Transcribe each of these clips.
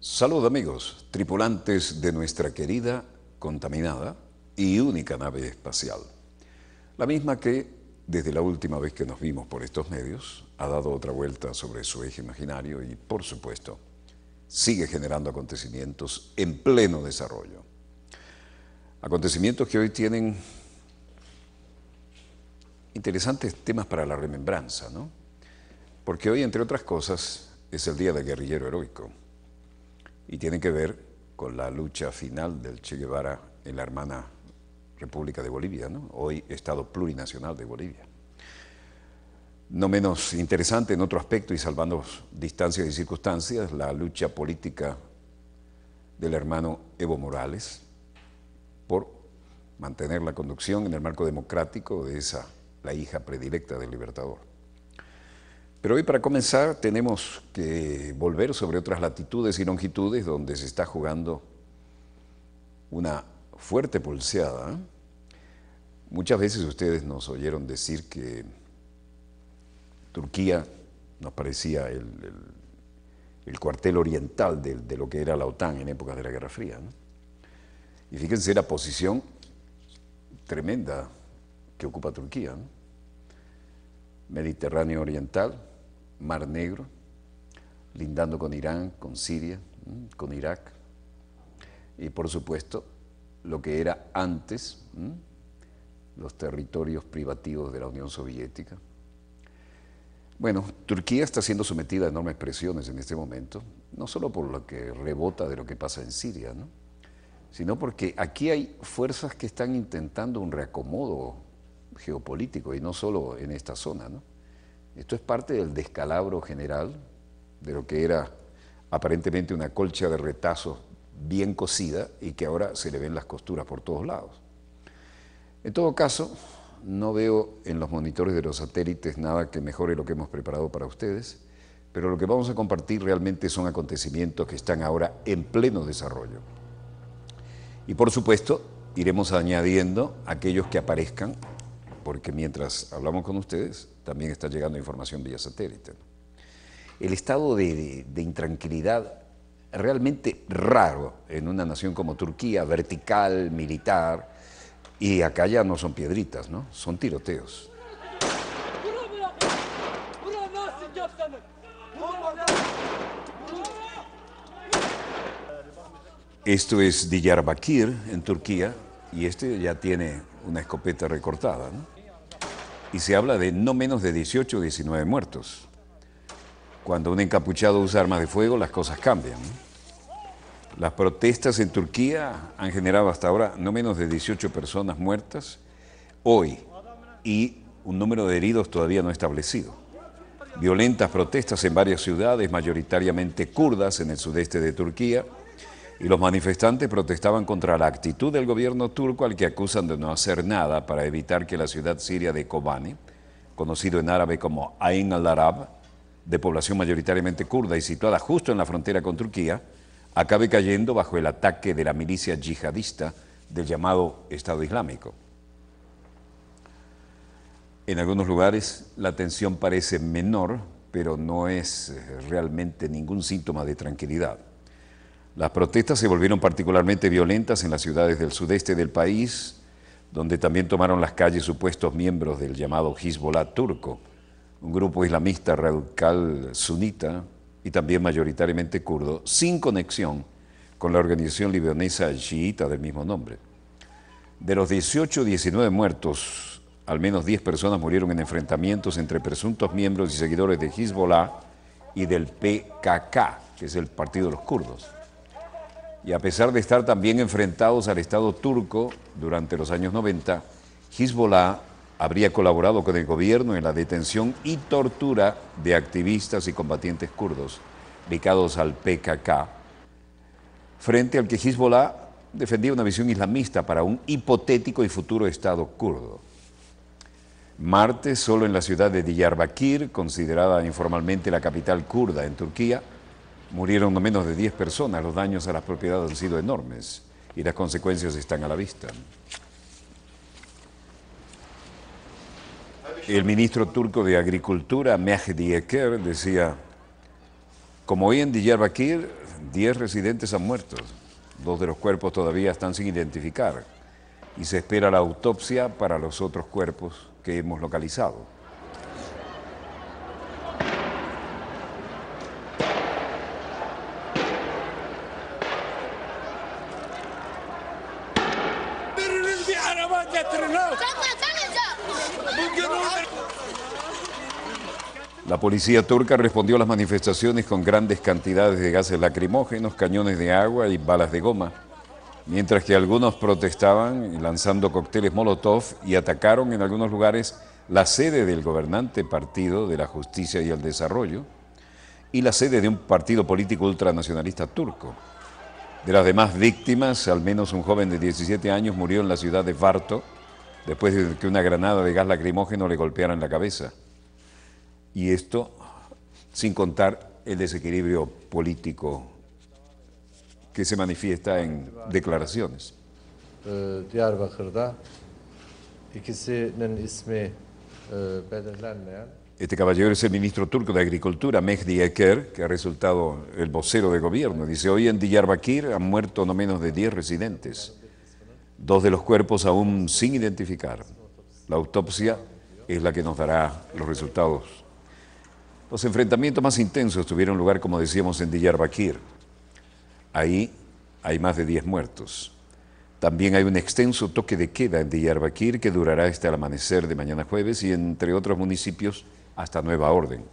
Salud amigos, tripulantes de nuestra querida, contaminada y única nave espacial. La misma que, desde la última vez que nos vimos por estos medios, ha dado otra vuelta sobre su eje imaginario y, por supuesto, sigue generando acontecimientos en pleno desarrollo. Acontecimientos que hoy tienen interesantes temas para la remembranza, ¿no? Porque hoy, entre otras cosas, es el Día del Guerrillero Heroico y tiene que ver con la lucha final del Che Guevara en la hermana República de Bolivia, ¿no? Hoy Estado Plurinacional de Bolivia. No menos interesante en otro aspecto y salvando distancias y circunstancias, la lucha política del hermano Evo Morales por mantener la conducción en el marco democrático de esa, la hija predilecta del Libertador. Pero hoy, para comenzar, tenemos que volver sobre otras latitudes y longitudes donde se está jugando una fuerte pulseada, ¿eh? Muchas veces ustedes nos oyeron decir que Turquía nos parecía el cuartel oriental de lo que era la OTAN en épocas de la Guerra Fría, ¿no? Y fíjense la posición tremenda que ocupa Turquía, ¿no? Mediterráneo oriental, Mar Negro, lindando con Irán, con Siria, con Irak, y por supuesto lo que era antes los territorios privativos de la Unión Soviética. Bueno, Turquía está siendo sometida a enormes presiones en este momento, no solo por lo que rebota de lo que pasa en Siria, ¿no?, sino porque aquí hay fuerzas que están intentando un reacomodo geopolítico y no solo en esta zona, ¿no? Esto es parte del descalabro general de lo que era aparentemente una colcha de retazos bien cosida y que ahora se le ven las costuras por todos lados. En todo caso, no veo en los monitores de los satélites nada que mejore lo que hemos preparado para ustedes, pero lo que vamos a compartir realmente son acontecimientos que están ahora en pleno desarrollo. Y por supuesto, iremos añadiendo aquellos que aparezcan, porque mientras hablamos con ustedes, también está llegando información vía satélite, ¿no? El estado de intranquilidad realmente raro en una nación como Turquía, vertical, militar, y acá ya no son piedritas, ¿no? Son tiroteos. Esto es Diyarbakir, en Turquía, y este ya tiene una escopeta recortada, ¿no? Y se habla de no menos de 18 o 19 muertos. Cuando un encapuchado usa armas de fuego, las cosas cambian, ¿no? Las protestas en Turquía han generado hasta ahora no menos de 18 personas muertas hoy y un número de heridos todavía no establecido. Violentas protestas en varias ciudades, mayoritariamente kurdas en el sudeste de Turquía, y los manifestantes protestaban contra la actitud del gobierno turco, al que acusan de no hacer nada para evitar que la ciudad siria de Kobani, conocido en árabe como Ain al-Arab, de población mayoritariamente kurda y situada justo en la frontera con Turquía, acabe cayendo bajo el ataque de la milicia yihadista del llamado Estado Islámico. En algunos lugares la tensión parece menor, pero no es realmente ningún síntoma de tranquilidad. Las protestas se volvieron particularmente violentas en las ciudades del sudeste del país, donde también tomaron las calles supuestos miembros del llamado Hezbollah turco, un grupo islamista radical sunita y también mayoritariamente kurdo, sin conexión con la organización libanesa chiita del mismo nombre. De los 18 o 19 muertos, al menos 10 personas murieron en enfrentamientos entre presuntos miembros y seguidores de Hezbollah y del PKK, que es el Partido de los Kurdos. Y a pesar de estar también enfrentados al Estado turco durante los años 90, Hezbollah habría colaborado con el gobierno en la detención y tortura de activistas y combatientes kurdos ligados al PKK, frente al que Hezbollah defendía una visión islamista para un hipotético y futuro Estado kurdo. Martes, solo en la ciudad de Diyarbakir, considerada informalmente la capital kurda en Turquía, murieron no menos de 10 personas. Los daños a las propiedades han sido enormes y las consecuencias están a la vista. El ministro turco de Agricultura, Mehdi Eker, decía: Como hoy en Diyarbakir, 10 residentes han muerto. 2 de los cuerpos todavía están sin identificar y se espera la autopsia para los otros cuerpos que hemos localizado. La policía turca respondió a las manifestaciones con grandes cantidades de gases lacrimógenos, cañones de agua y balas de goma, mientras que algunos protestaban lanzando cócteles Molotov y atacaron en algunos lugares la sede del gobernante Partido de la Justicia y el Desarrollo y la sede de un partido político ultranacionalista turco. De las demás víctimas, al menos un joven de 17 años murió en la ciudad de Varto después de que una granada de gas lacrimógeno le golpeara en la cabeza. Y esto sin contar el desequilibrio político que se manifiesta en declaraciones. Este caballero es el ministro turco de Agricultura, Mehdi Eker, que ha resultado el vocero de gobierno. Dice, hoy en Diyarbakir han muerto no menos de 10 residentes, 2 de los cuerpos aún sin identificar. La autopsia es la que nos dará los resultados. Los enfrentamientos más intensos tuvieron lugar, como decíamos, en Diyarbakir. Ahí hay más de 10 muertos. También hay un extenso toque de queda en Diyarbakir que durará hasta el amanecer de mañana jueves y entre otros municipios hasta nueva orden.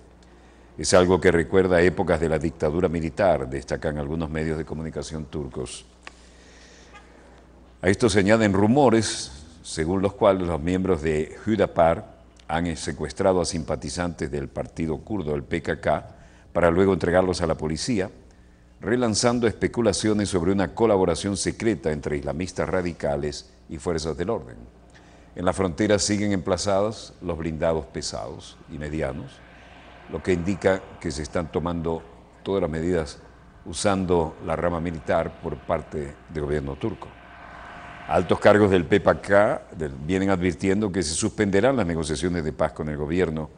Es algo que recuerda a épocas de la dictadura militar, destacan algunos medios de comunicación turcos. A esto se añaden rumores, según los cuales los miembros de Hüdapar han secuestrado a simpatizantes del partido kurdo, el PKK, para luego entregarlos a la policía, relanzando especulaciones sobre una colaboración secreta entre islamistas radicales y fuerzas del orden. En la frontera siguen emplazados los blindados pesados y medianos, lo que indica que se están tomando todas las medidas usando la rama militar por parte del gobierno turco. Altos cargos del PKK vienen advirtiendo que se suspenderán las negociaciones de paz con el gobierno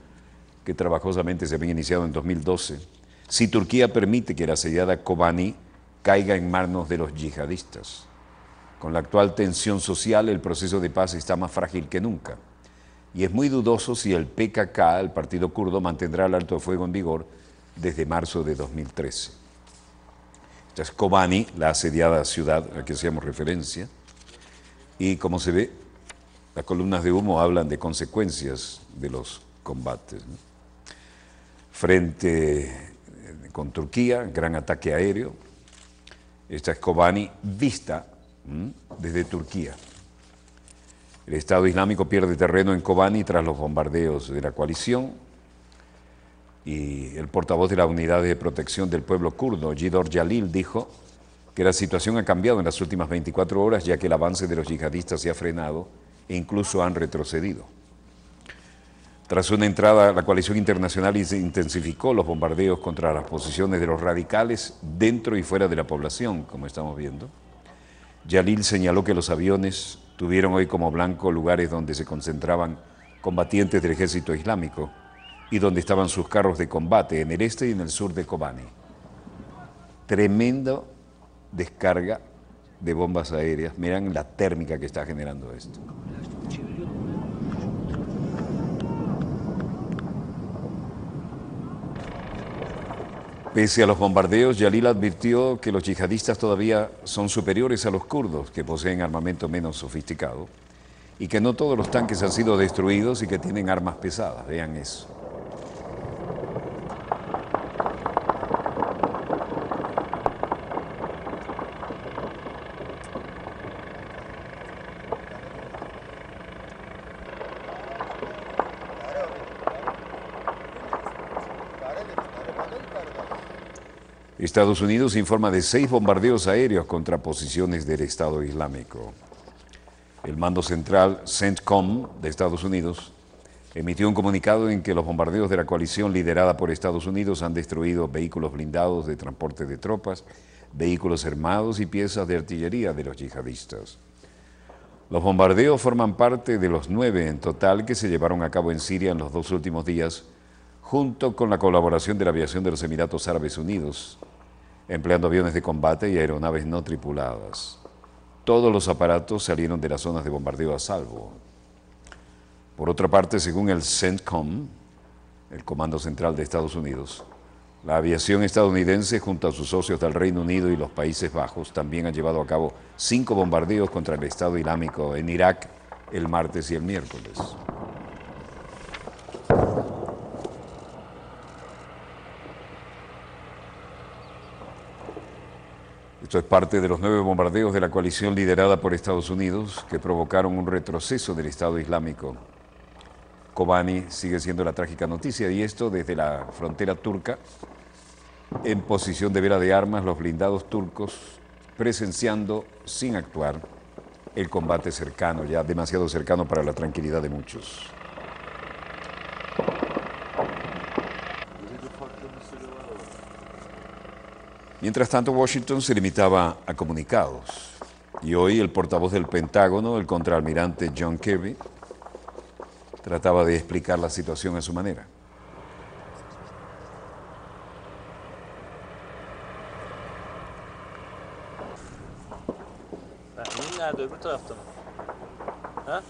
que trabajosamente se habían iniciado en 2012 si Turquía permite que la asediada Kobani caiga en manos de los yihadistas. Con la actual tensión social, el proceso de paz está más frágil que nunca y es muy dudoso si el PKK, el partido kurdo, mantendrá el alto fuego en vigor desde marzo de 2013. Esta es Kobani, la asediada ciudad a la que hacíamos referencia. Y como se ve, las columnas de humo hablan de consecuencias de los combates, ¿no? Frente con Turquía, gran ataque aéreo. Esta es Kobani vista desde Turquía. El Estado Islámico pierde terreno en Kobani tras los bombardeos de la coalición y el portavoz de la Unidad de Protección del Pueblo Kurdo, Jidor Jalil, dijo que la situación ha cambiado en las últimas 24 horas, ya que el avance de los yihadistas se ha frenado e incluso han retrocedido. Tras una entrada, la coalición internacional intensificó los bombardeos contra las posiciones de los radicales dentro y fuera de la población, como estamos viendo. Jalil señaló que los aviones tuvieron hoy como blanco lugares donde se concentraban combatientes del ejército islámico y donde estaban sus carros de combate en el este y en el sur de Kobani. Tremendo descarga de bombas aéreas. Miren la térmica que está generando esto. Pese a los bombardeos, Jalil advirtió que los yihadistas todavía son superiores a los kurdos, que poseen armamento menos sofisticado, y que no todos los tanques han sido destruidos y que tienen armas pesadas. Vean eso. Estados Unidos informa de 6 bombardeos aéreos contra posiciones del Estado Islámico. El mando central CENTCOM de Estados Unidos emitió un comunicado en que los bombardeos de la coalición liderada por Estados Unidos han destruido vehículos blindados de transporte de tropas, vehículos armados y piezas de artillería de los yihadistas. Los bombardeos forman parte de los 9 en total que se llevaron a cabo en Siria en los 2 últimos días, junto con la colaboración de la aviación de los Emiratos Árabes Unidos, empleando aviones de combate y aeronaves no tripuladas. Todos los aparatos salieron de las zonas de bombardeo a salvo. Por otra parte, según el CENTCOM, el Comando Central de Estados Unidos, la aviación estadounidense, junto a sus socios del Reino Unido y los Países Bajos, también ha llevado a cabo 5 bombardeos contra el Estado Islámico en Irak el martes y el miércoles. Esto es parte de los 9 bombardeos de la coalición liderada por Estados Unidos que provocaron un retroceso del Estado Islámico. Kobani sigue siendo la trágica noticia, y esto desde la frontera turca, en posición de vela de armas, los blindados turcos presenciando, sin actuar, el combate cercano, ya demasiado cercano para la tranquilidad de muchos. Mientras tanto, Washington se limitaba a comunicados, y hoy el portavoz del Pentágono, el contraalmirante John Kirby, trataba de explicar la situación a su manera. Nerede, öbür tarafta mı? Ha?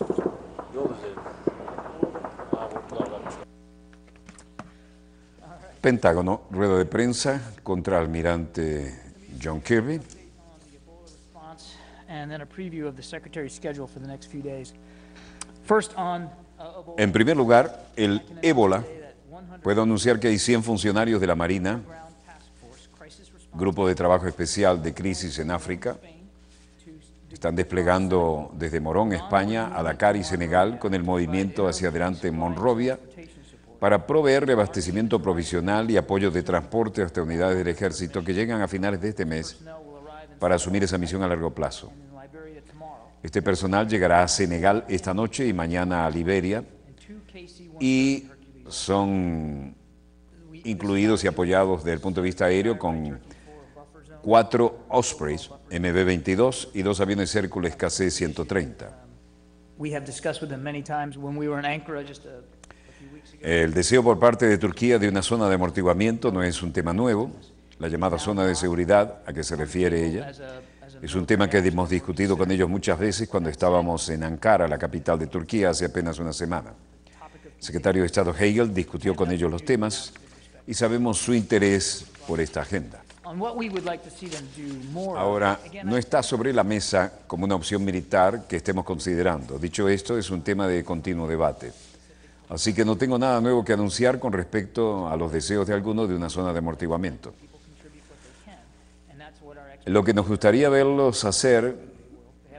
Yol üzerinde. Vurdular varmış. Pentágono, rueda de prensa, contraalmirante John Kirby. And then a preview of the Secretary's schedule for the next few days. First on En primer lugar, el ébola. Puedo anunciar que hay 100 funcionarios de la Marina, Grupo de Trabajo Especial de Crisis en África, están desplegando desde Morón, España, a Dakar y Senegal con el movimiento hacia adelante en Monrovia para proveer abastecimiento provisional y apoyo de transporte hasta unidades del ejército que llegan a finales de este mes para asumir esa misión a largo plazo. Este personal llegará a Senegal esta noche y mañana a Liberia, y son incluidos y apoyados desde el punto de vista aéreo con 4 Ospreys MB-22 y 2 aviones Hércules KC-130. El deseo por parte de Turquía de una zona de amortiguamiento no es un tema nuevo. La llamada zona de seguridad a que se refiere ella es un tema que hemos discutido con ellos muchas veces cuando estábamos en Ankara, la capital de Turquía, hace apenas una semana. El secretario de Estado Hagel discutió con ellos los temas y sabemos su interés por esta agenda. Ahora, no está sobre la mesa como una opción militar que estemos considerando. Dicho esto, es un tema de continuo debate. Así que no tengo nada nuevo que anunciar con respecto a los deseos de algunos de una zona de amortiguamiento. Lo que nos gustaría verlos hacer,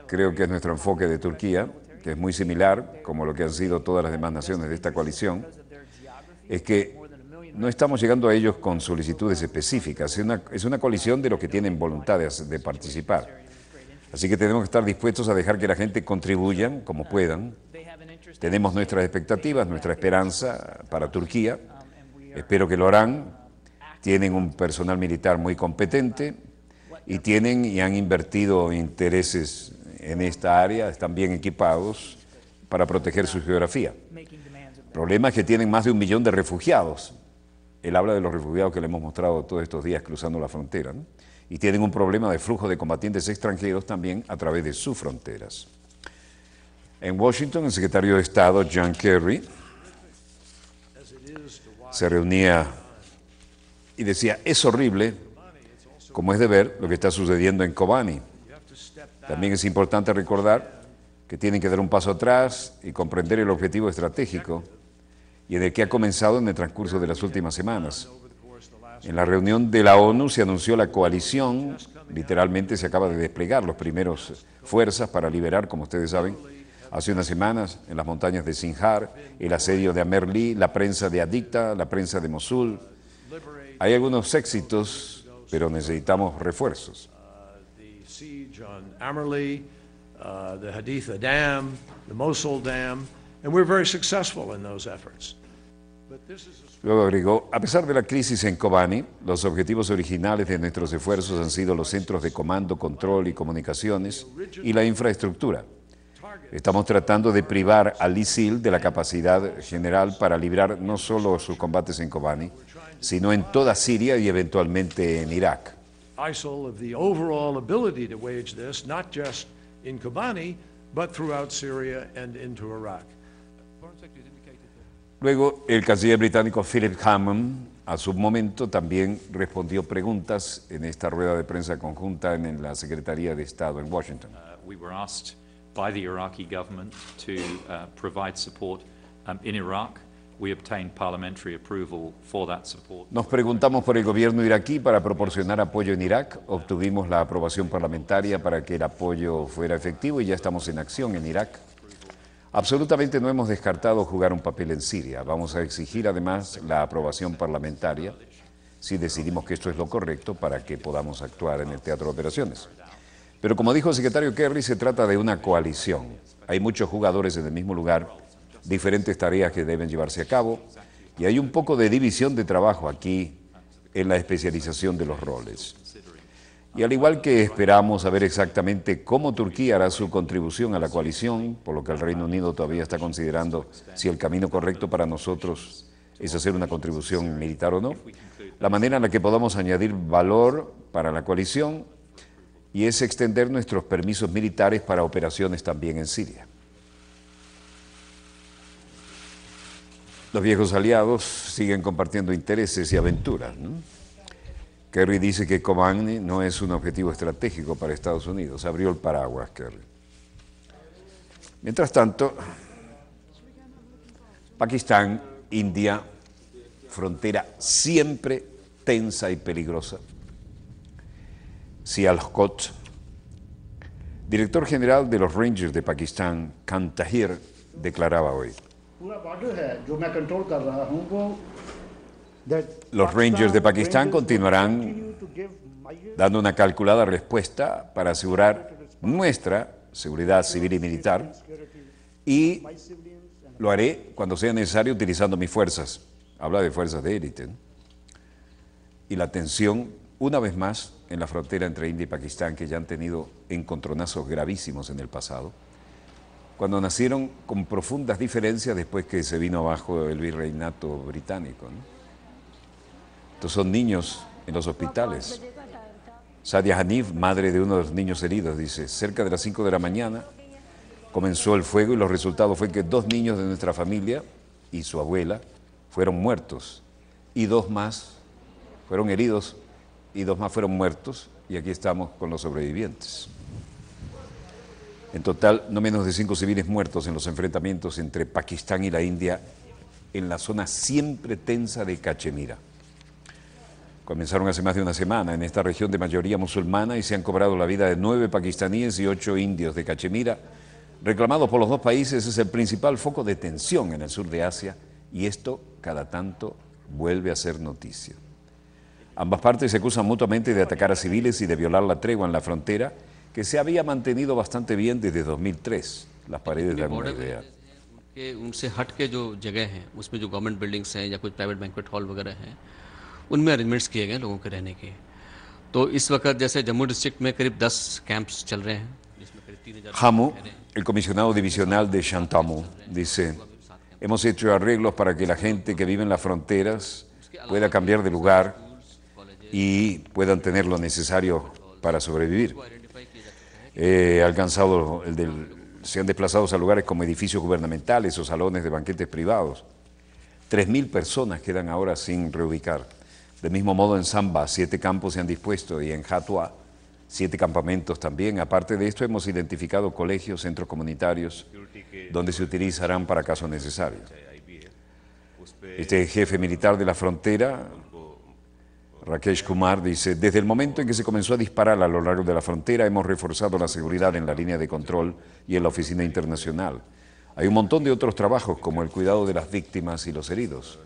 creo que es nuestro enfoque de Turquía, que es muy similar como lo que han sido todas las demás naciones de esta coalición, es que no estamos llegando a ellos con solicitudes específicas, es una coalición de los que tienen voluntad de participar. Así que tenemos que estar dispuestos a dejar que la gente contribuyan como puedan. Tenemos nuestras expectativas, nuestra esperanza para Turquía, espero que lo harán. Tienen un personal militar muy competente y tienen y han invertido intereses en esta área, están bien equipados para proteger su geografía. El problema es que tienen más de 1 millón de refugiados. Él habla de los refugiados que le hemos mostrado todos estos días cruzando la frontera, ¿no? Y tienen un problema de flujo de combatientes extranjeros también a través de sus fronteras. En Washington, el secretario de Estado, John Kerry, se reunía y decía, es horrible, como es de ver, lo que está sucediendo en Kobani. También es importante recordar que tienen que dar un paso atrás y comprender el objetivo estratégico y en el que ha comenzado en el transcurso de las últimas semanas. En la reunión de la ONU se anunció la coalición, literalmente se acaba de desplegar los primeros fuerzas para liberar, como ustedes saben, hace unas semanas en las montañas de Sinjar, el asedio de Amerli, la prensa de Adicta, la prensa de Mosul. Hay algunos éxitos, pero necesitamos refuerzos. The siege on Amerli, the Haditha Dam, the Mosul Dam, and we're very successful in those efforts. Luego agregó, a pesar de la crisis en Kobani, los objetivos originales de nuestros esfuerzos han sido los centros de comando, control y comunicaciones y la infraestructura. Estamos tratando de privar al ISIL de la capacidad general para librar no solo sus combates en Kobani, sino en toda Siria y eventualmente en Irak. ISIL of the overall ability to wage this, not just in Kobani, but throughout Syria and into Iraq. Luego, el canciller británico Philip Hammond, a su momento, también respondió preguntas en esta rueda de prensa conjunta en la Secretaría de Estado en Washington. We were asked by the Iraqi government to provide support in Iraq. We obtained parliamentary approval for that support. Nos preguntamos por el gobierno iraquí para proporcionar apoyo en Irak. Obtuvimos la aprobación parlamentaria para que el apoyo fuera efectivo y ya estamos en acción en Irak. Absolutamente no hemos descartado jugar un papel en Siria. Vamos a exigir además la aprobación parlamentaria si decidimos que esto es lo correcto para que podamos actuar en el teatro de operaciones. Pero como dijo el secretario Kerry, se trata de una coalición. Hay muchos jugadores en el mismo lugar, diferentes tareas que deben llevarse a cabo y hay un poco de división de trabajo aquí en la especialización de los roles. Y al igual que esperamos saber exactamente cómo Turquía hará su contribución a la coalición, por lo que el Reino Unido todavía está considerando si el camino correcto para nosotros es hacer una contribución militar o no, la manera en la que podamos añadir valor para la coalición y es extender nuestros permisos militares para operaciones también en Siria. Los viejos aliados siguen compartiendo intereses y aventuras, ¿no? Kerry dice que Kobani no es un objetivo estratégico para Estados Unidos. Abrió el paraguas, Kerry. Mientras tanto, Pakistán, India, frontera siempre tensa y peligrosa. Sialkot, director general de los Rangers de Pakistán, Khan Tahir, declaraba hoy: los Rangers de Pakistán continuarán dando una calculada respuesta para asegurar nuestra seguridad civil y militar y lo haré cuando sea necesario utilizando mis fuerzas. Habla de fuerzas de élite, ¿no? Y la tensión, una vez más, en la frontera entre India y Pakistán, que ya han tenido encontronazos gravísimos en el pasado, cuando nacieron con profundas diferencias después que se vino abajo el virreinato británico, ¿no? Estos son niños en los hospitales. Sadia Hanif, madre de uno de los niños heridos, dice: cerca de las 5 de la mañana comenzó el fuego y los resultados fue que 2 niños de nuestra familia y su abuela fueron muertos y 2 más fueron heridos y 2 más fueron muertos y aquí estamos con los sobrevivientes. En total, no menos de 5 civiles muertos en los enfrentamientos entre Pakistán y la India en la zona siempre tensa de Cachemira. Comenzaron hace más de una semana en esta región de mayoría musulmana y se han cobrado la vida de 9 pakistaníes y 8 indios de Cachemira, reclamados por los 2 países. Es el principal foco de tensión en el sur de Asia y esto cada tanto vuelve a ser noticia. Ambas partes se acusan mutuamente de atacar a civiles y de violar la tregua en la frontera, que se había mantenido bastante bien desde 2003. Las paredes dan una idea. कि उनसे हट के जो जगह हैं उसमें जो government buildings हैं या कुछ प्राइवेट बैंक्वेट हॉल वगैरह हैं उनमें अरेंजमेंट्स किए गए लोगों के रहने के। तो इस वक्त जैसे जम्मू डिस्ट्रिक्ट में करीब 10 कैंप्स चल रहे हैं जिसमें करीब 3000 Hamu, el comisionado divisional de Shantamu, dice: hemos hecho arreglos para que la gente que vive en las fronteras pueda cambiar de lugar y puedan tener lo necesario para sobrevivir. Se han desplazado a lugares como edificios gubernamentales o salones de banquetes privados. 3.000 personas quedan ahora sin reubicar. Del mismo modo en Samba, 7 campos se han dispuesto y en Hatua, 7 campamentos también. Aparte de esto, hemos identificado colegios, centros comunitarios, donde se utilizarán para casos necesarios. Este jefe militar de la frontera, Rakesh Kumar, dice: desde el momento en que se comenzó a disparar a lo largo de la frontera, hemos reforzado la seguridad en la línea de control y en la oficina internacional. Hay un montón de otros trabajos, como el cuidado de las víctimas y los heridos.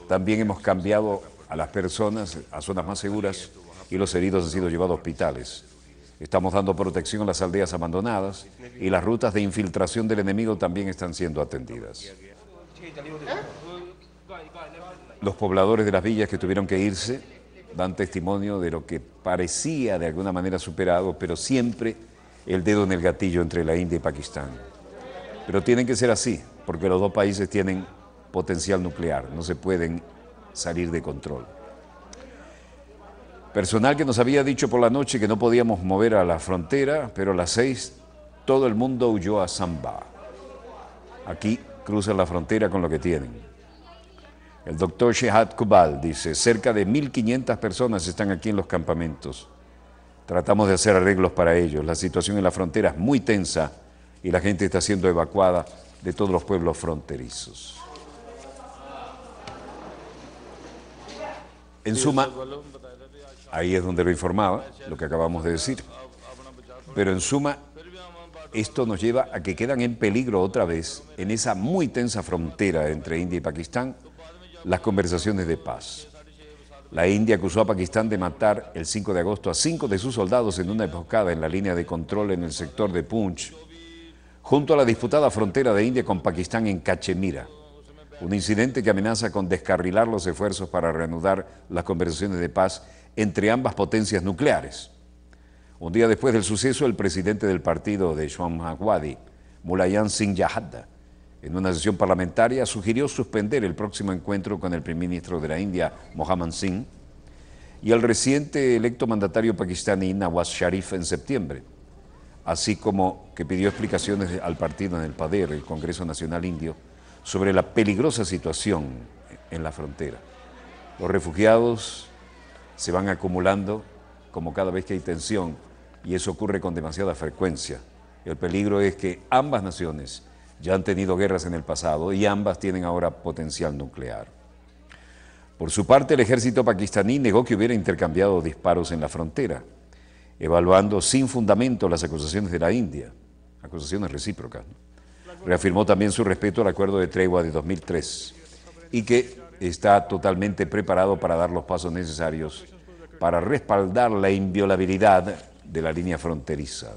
También hemos cambiado a las personas a zonas más seguras y los heridos han sido llevados a hospitales. Estamos dando protección a las aldeas abandonadas y las rutas de infiltración del enemigo también están siendo atendidas. Los pobladores de las villas que tuvieron que irse dan testimonio de lo que parecía de alguna manera superado, pero siempre el dedo en el gatillo entre la India y Pakistán. Pero tienen que ser así, porque los dos países tienen potencial nuclear, no se pueden salir de control. Personal que nos había dicho por la noche que no podíamos mover a la frontera, pero a las 6 todo el mundo huyó a Samba. Aquí cruzan la frontera con lo que tienen. El doctor Shehad Kubal dice, cerca de 1.500 personas están aquí en los campamentos. Tratamos de hacer arreglos para ellos. La situación en la frontera es muy tensa y la gente está siendo evacuada de todos los pueblos fronterizos. En suma, ahí es donde lo informaba, lo que acabamos de decir. Pero en suma, esto nos lleva a que quedan en peligro otra vez, en esa muy tensa frontera entre India y Pakistán, las conversaciones de paz. La India acusó a Pakistán de matar el 5 de agosto a 5 de sus soldados en una emboscada en la línea de control en el sector de Poonch, junto a la disputada frontera de India con Pakistán en Cachemira. Un incidente que amenaza con descarrilar los esfuerzos para reanudar las conversaciones de paz entre ambas potencias nucleares. Un día después del suceso, el presidente del partido de Shamajwadi, Mulayam Singh Yahada, en una sesión parlamentaria sugirió suspender el próximo encuentro con el primer ministro de la India, Mohammed Singh, y el reciente electo mandatario pakistaní Nawaz Sharif en septiembre, así como que pidió explicaciones al partido en el PADER, el Congreso Nacional Indio, sobre la peligrosa situación en la frontera. Los refugiados se van acumulando como cada vez que hay tensión y eso ocurre con demasiada frecuencia. El peligro es que ambas naciones ya han tenido guerras en el pasado y ambas tienen ahora potencial nuclear. Por su parte, el ejército pakistaní negó que hubiera intercambiado disparos en la frontera, evaluando sin fundamento las acusaciones de la India, acusaciones recíprocas, ¿no? Reafirmó también su respeto al acuerdo de tregua de 2003 y que está totalmente preparado para dar los pasos necesarios para respaldar la inviolabilidad de la línea fronteriza.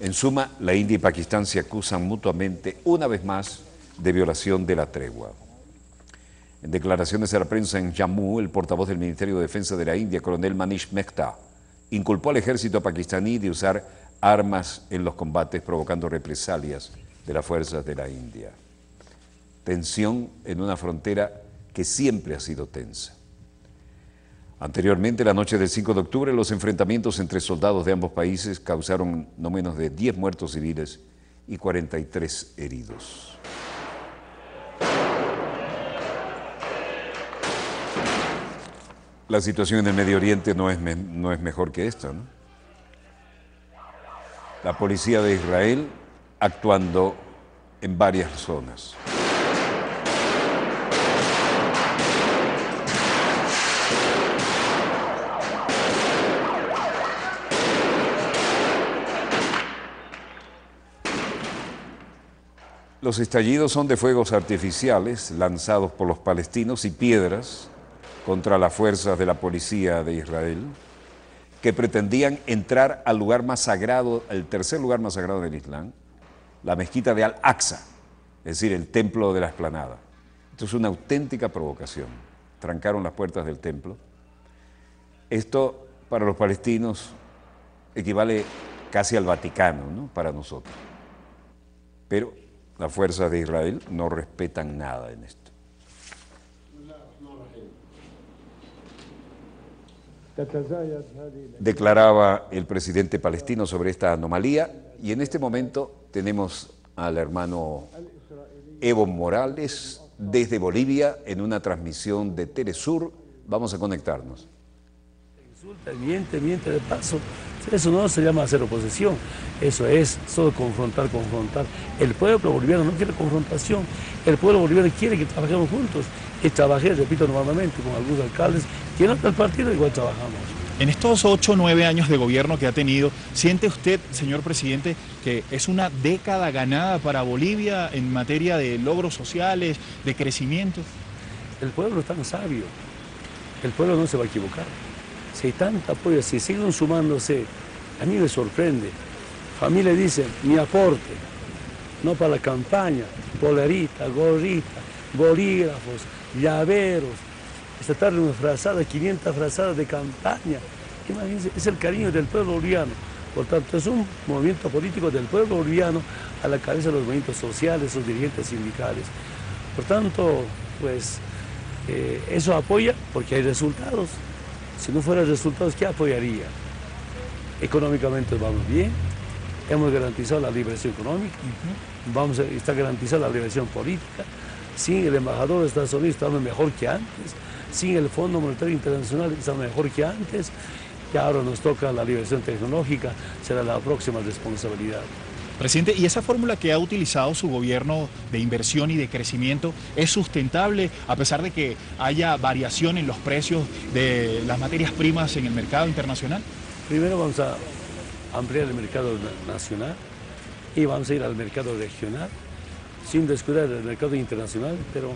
En suma, la India y Pakistán se acusan mutuamente una vez más de violación de la tregua. En declaraciones a la prensa en Jammu, el portavoz del Ministerio de Defensa de la India, coronel Manish Mehta, inculpó al ejército pakistaní de usar armas en los combates, provocando represalias de las fuerzas de la India. Tensión en una frontera que siempre ha sido tensa. Anteriormente, la noche del 5 de octubre, los enfrentamientos entre soldados de ambos países causaron no menos de 10 muertos civiles y 43 heridos. La situación en el Medio Oriente no es mejor que esta, ¿no? La policía de Israel actuando en varias zonas. Los estallidos son de fuegos artificiales lanzados por los palestinos y piedras contra las fuerzas de la policía de Israel, que pretendían entrar al lugar más sagrado, el tercer lugar más sagrado del Islam, la mezquita de Al-Aqsa, es decir, el templo de la explanada. Esto es una auténtica provocación. Trancaron las puertas del templo. Esto, para los palestinos, equivale casi al Vaticano, ¿no? Para nosotros. Pero las fuerzas de Israel no respetan nada en esto. Declaraba el presidente palestino sobre esta anomalía y en este momento tenemos al hermano Evo Morales desde Bolivia en una transmisión de Telesur. Vamos a conectarnos. Miente de paso. Eso no se llama hacer oposición, eso es solo confrontar. El pueblo boliviano no quiere confrontación, el pueblo boliviano quiere que trabajemos juntos. Y trabajé, repito nuevamente, con algunos alcaldes que no del partido, igual trabajamos. En estos 8 o 9 años de gobierno que ha tenido, ¿siente usted, señor presidente, que es una década ganada para Bolivia en materia de logros sociales, de crecimiento? El pueblo es tan sabio, el pueblo no se va a equivocar. Si hay tanta apoyo, si siguen sumándose, a mí me sorprende. Familia dice, mi aporte, no para la campaña, polerita, gorrita, bolígrafos, llaveros. Esta tarde una frazada, 500 frazadas de campaña. Imagínense, es el cariño del pueblo boliviano. Por tanto, es un movimiento político del pueblo boliviano a la cabeza de los movimientos sociales, sus dirigentes sindicales. Por tanto, pues eso apoya porque hay resultados. Si no fueran resultados, ¿qué apoyaría? Económicamente vamos bien, hemos garantizado la liberación económica, está garantizada la liberación política, sin el embajador de Estados Unidos estamos mejor que antes, sin el Fondo Monetario Internacional estamos mejor que antes, y ahora nos toca la liberación tecnológica, será la próxima responsabilidad. Presidente, ¿y esa fórmula que ha utilizado su gobierno de inversión y de crecimiento es sustentable a pesar de que haya variación en los precios de las materias primas en el mercado internacional? Primero vamos a ampliar el mercado nacional y vamos a ir al mercado regional, sin descuidar el mercado internacional, pero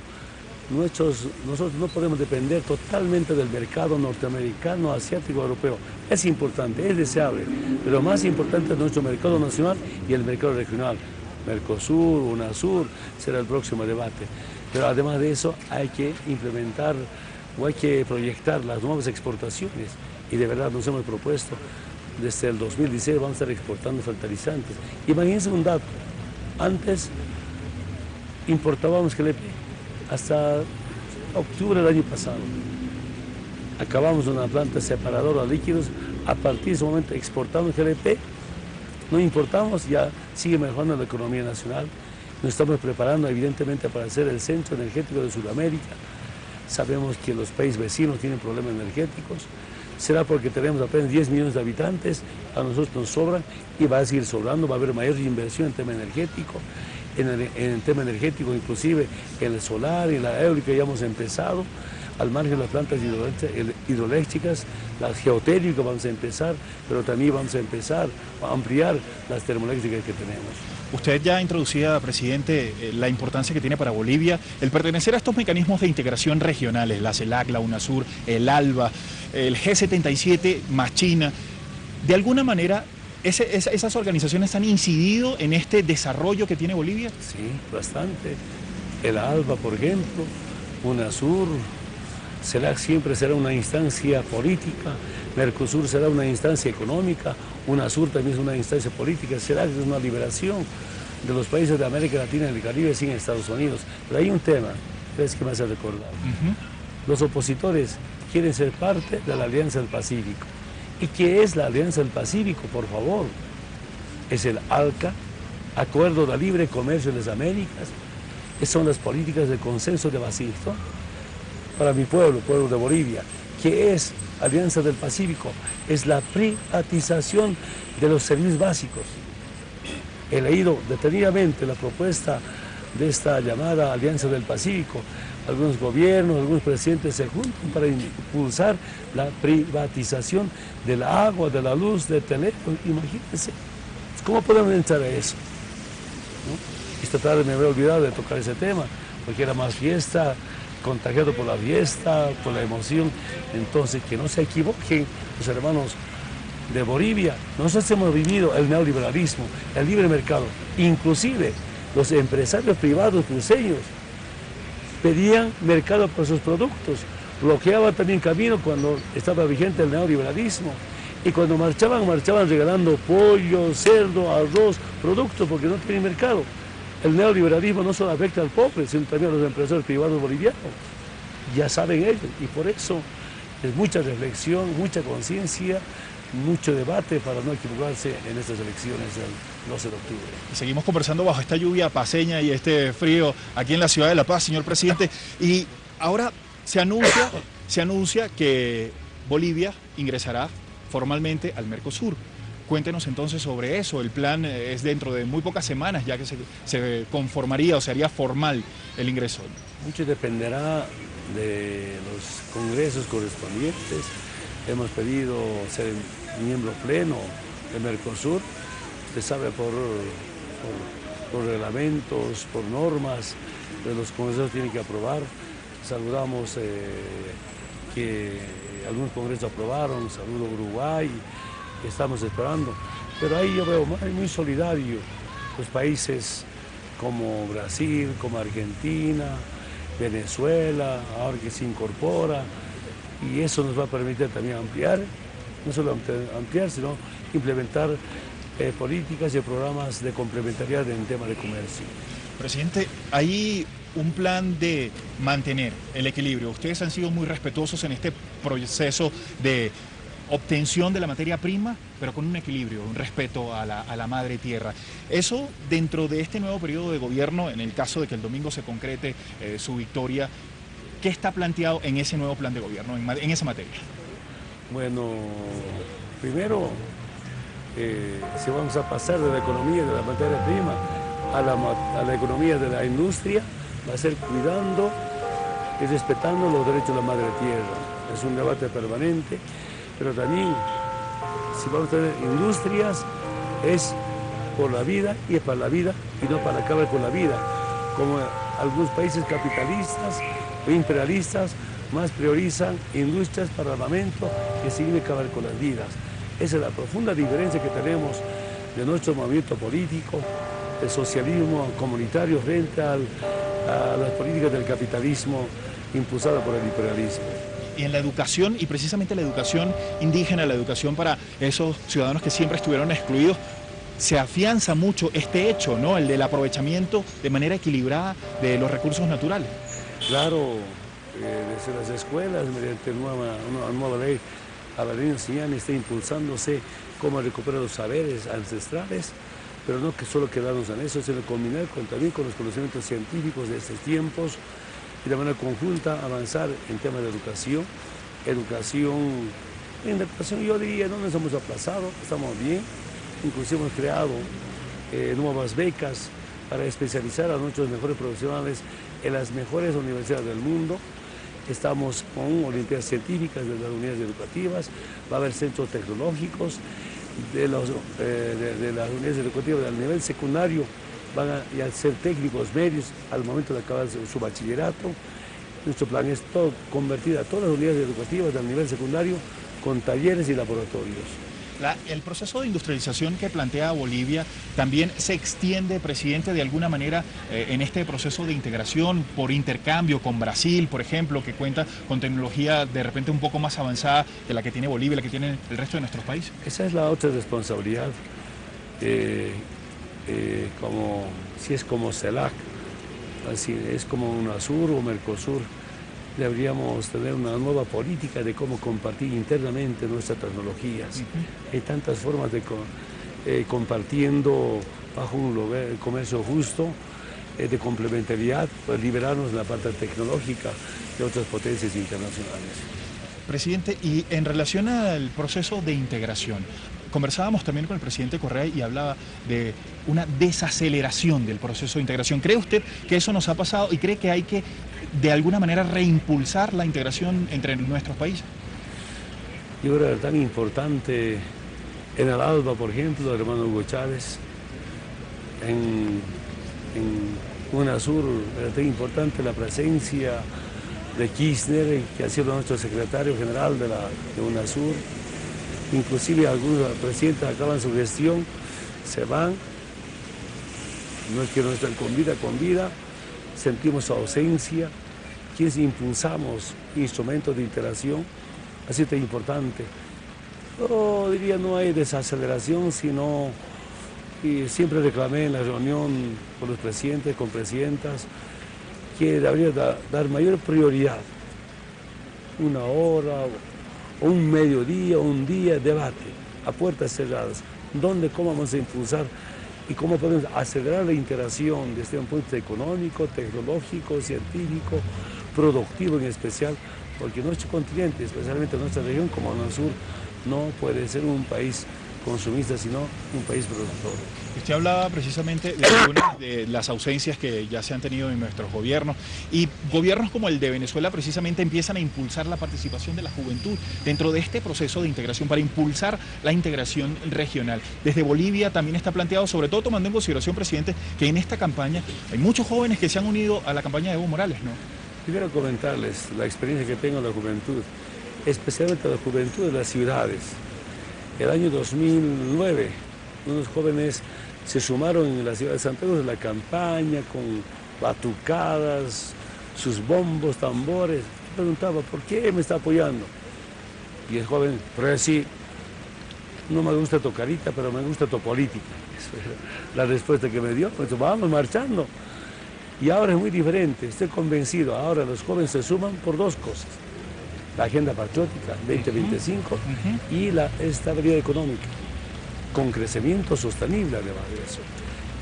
nosotros no podemos depender totalmente del mercado norteamericano, asiático, europeo. Es importante, es deseable, pero más importante es nuestro mercado nacional y el mercado regional. Mercosur, UNASUR, será el próximo debate. Pero además de eso hay que implementar o hay que proyectar las nuevas exportaciones y de verdad nos hemos propuesto, desde el 2016 vamos a estar exportando fertilizantes. Imagínense un dato, antes importábamos GLP hasta octubre del año pasado. Acabamos una planta separadora de líquidos, a partir de ese momento exportamos GLP, no importamos, ya sigue mejorando la economía nacional. Nos estamos preparando evidentemente para ser el centro energético de Sudamérica. Sabemos que los países vecinos tienen problemas energéticos, será porque tenemos apenas 10 millones de habitantes, a nosotros nos sobran y va a seguir sobrando, va a haber mayor inversión en tema energético. En el tema energético, inclusive en el solar y la eólica ya hemos empezado, al margen de las plantas hidroeléctricas, las geotérmicas vamos a empezar, pero también vamos a empezar a ampliar las termoeléctricas que tenemos. Usted ya introducía, presidente, la importancia que tiene para Bolivia el pertenecer a estos mecanismos de integración regionales, la CELAC, la UNASUR, el ALBA, el G77 más China. De alguna manera, ¿esas organizaciones han incidido en este desarrollo que tiene Bolivia? Sí, bastante. El ALBA, por ejemplo, UNASUR, CELAC siempre será una instancia política, Mercosur será una instancia económica, UNASUR también es una instancia política, CELAC es una liberación de los países de América Latina y el Caribe sin Estados Unidos. Pero hay un tema, es que me hace recordar. Los opositores quieren ser parte de la Alianza del Pacífico. ¿Y qué es la Alianza del Pacífico, por favor? Es el ALCA, Acuerdo de Libre Comercio de las Américas, son las políticas de consenso de Washington. Para mi pueblo de Bolivia, ¿qué es Alianza del Pacífico? Es la privatización de los servicios básicos. He leído detenidamente la propuesta de esta llamada Alianza del Pacífico. Algunos gobiernos, algunos presidentes se juntan para impulsar la privatización del agua, de la luz, del teléfono. Imagínense, ¿cómo podemos entrar a eso? ¿No? Esta tarde me había olvidado de tocar ese tema, porque era más fiesta, contagiado por la fiesta, por la emoción. Entonces, que no se equivoquen los hermanos de Bolivia. Nosotros hemos vivido el neoliberalismo, el libre mercado. Inclusive, los empresarios privados cruceños pedían mercado por sus productos, bloqueaban también camino cuando estaba vigente el neoliberalismo. Y cuando marchaban regalando pollo, cerdo, arroz, productos, porque no tienen mercado. El neoliberalismo no solo afecta al pobre, sino también a los empresarios privados bolivianos. Ya saben ellos, y por eso es mucha reflexión, mucha conciencia, mucho debate para no equivocarse en estas elecciones del 12 de octubre. Y seguimos conversando bajo esta lluvia paceña y este frío aquí en la ciudad de La Paz, señor presidente. Y ahora se anuncia que Bolivia ingresará formalmente al Mercosur. Cuéntenos entonces sobre eso. El plan es dentro de muy pocas semanas ya que se conformaría o se haría formal el ingreso. Mucho dependerá de los congresos correspondientes. Hemos pedido ser miembro pleno de Mercosur. Usted sabe, por reglamentos, por normas, los congresos tienen que aprobar. Saludamos que algunos congresos aprobaron, saludo a Uruguay, estamos esperando. Pero ahí yo veo muy solidario los países como Brasil, como Argentina, Venezuela, ahora que se incorpora, y eso nos va a permitir también ampliar no solo ampliar, sino implementar políticas y programas de complementariedad en tema de comercio. Presidente, hay un plan de mantener el equilibrio. Ustedes han sido muy respetuosos en este proceso de obtención de la materia prima, pero con un equilibrio, un respeto a la madre tierra. Eso dentro de este nuevo periodo de gobierno, en el caso de que el domingo se concrete su victoria, ¿qué está planteado en ese nuevo plan de gobierno, en esa materia? Bueno, primero, si vamos a pasar de la economía de la materia prima a la economía de la industria, va a ser cuidando y respetando los derechos de la madre tierra. Es un debate permanente, pero también, si vamos a tener industrias, es por la vida y es para la vida y no para acabar con la vida, como algunos países capitalistas o imperialistas más priorizan industrias para armamento que siguen acabar con las vidas. Esa es la profunda diferencia que tenemos de nuestro movimiento político, el socialismo comunitario frente a las políticas del capitalismo impulsadas por el imperialismo. Y en la educación, y precisamente la educación indígena, la educación para esos ciudadanos que siempre estuvieron excluidos, se afianza mucho este hecho, ¿no? El del aprovechamiento de manera equilibrada de los recursos naturales. Claro, desde las escuelas, mediante una nueva ley, Avelino Siñán está impulsándose cómo recuperar los saberes ancestrales, pero no que solo quedarnos en eso, sino combinar también con los conocimientos científicos de estos tiempos y de manera conjunta avanzar en temas de educación. En educación yo diría, no nos hemos aplazado, estamos bien, inclusive hemos creado nuevas becas para especializar a nuestros mejores profesionales en las mejores universidades del mundo. Estamos con olimpiadas científicas de las unidades educativas, va a haber centros tecnológicos de las unidades educativas del nivel secundario, van a ser técnicos medios al momento de acabar su bachillerato. Nuestro plan es convertir a todas las unidades educativas del nivel secundario con talleres y laboratorios. El proceso de industrialización que plantea Bolivia también se extiende, presidente, de alguna manera en este proceso de integración por intercambio con Brasil, por ejemplo, que cuenta con tecnología de repente un poco más avanzada de la que tiene Bolivia, la que tiene el resto de nuestros países. Esa es la otra responsabilidad, si es como CELAC, así es como UNASUR o Mercosur. Deberíamos tener una nueva política de cómo compartir internamente nuestras tecnologías. Hay tantas formas de compartiendo bajo un comercio justo, de complementariedad, para liberarnos de la parte tecnológica de otras potencias internacionales. Presidente, y en relación al proceso de integración, conversábamos también con el presidente Correa y hablaba de una desaceleración del proceso de integración. ¿Cree usted que eso nos ha pasado y cree que hay que, de alguna manera, reimpulsar la integración entre nuestros países? Yo creo que era tan importante en el ALBA, por ejemplo, el hermano Hugo Chávez, en UNASUR era tan importante la presencia de Kirchner, que ha sido nuestro secretario general de UNASUR. Inclusive algunos presidentes acaban su gestión, se van, no es que no estén con vida, sentimos su ausencia, quienes impulsamos instrumentos de interacción, así tan importante. Yo diría no hay desaceleración, sino, y siempre reclamé en la reunión con los presidentes, con presidentas, que debería dar mayor prioridad, una hora, un mediodía, un día, debate, a puertas cerradas, cómo vamos a impulsar y cómo podemos acelerar la interacción desde un punto económico, tecnológico, científico, productivo en especial, porque nuestro continente, especialmente nuestra región como el sur, no puede ser un país consumista, sino un país productor. Usted hablaba precisamente de algunas de las ausencias que ya se han tenido en nuestros gobiernos, y gobiernos como el de Venezuela precisamente empiezan a impulsar la participación de la juventud dentro de este proceso de integración para impulsar la integración regional. Desde Bolivia también está planteado, sobre todo tomando en consideración, presidente, que en esta campaña hay muchos jóvenes que se han unido a la campaña de Evo Morales, ¿no? Primero comentarles la experiencia que tengo de la juventud, especialmente la juventud de las ciudades. El año 2009, unos jóvenes se sumaron en la ciudad de San Pedro de la campaña con batucadas, sus bombos, tambores. Preguntaba, ¿por qué me está apoyando? Y el joven, pero sí, no me gusta tu carita, pero me gusta tu política. Esa es la respuesta que me dio, pues vamos marchando. Y ahora es muy diferente, estoy convencido, ahora los jóvenes se suman por dos cosas. La agenda patriótica 2025 y la estabilidad económica, con crecimiento sostenible además de eso.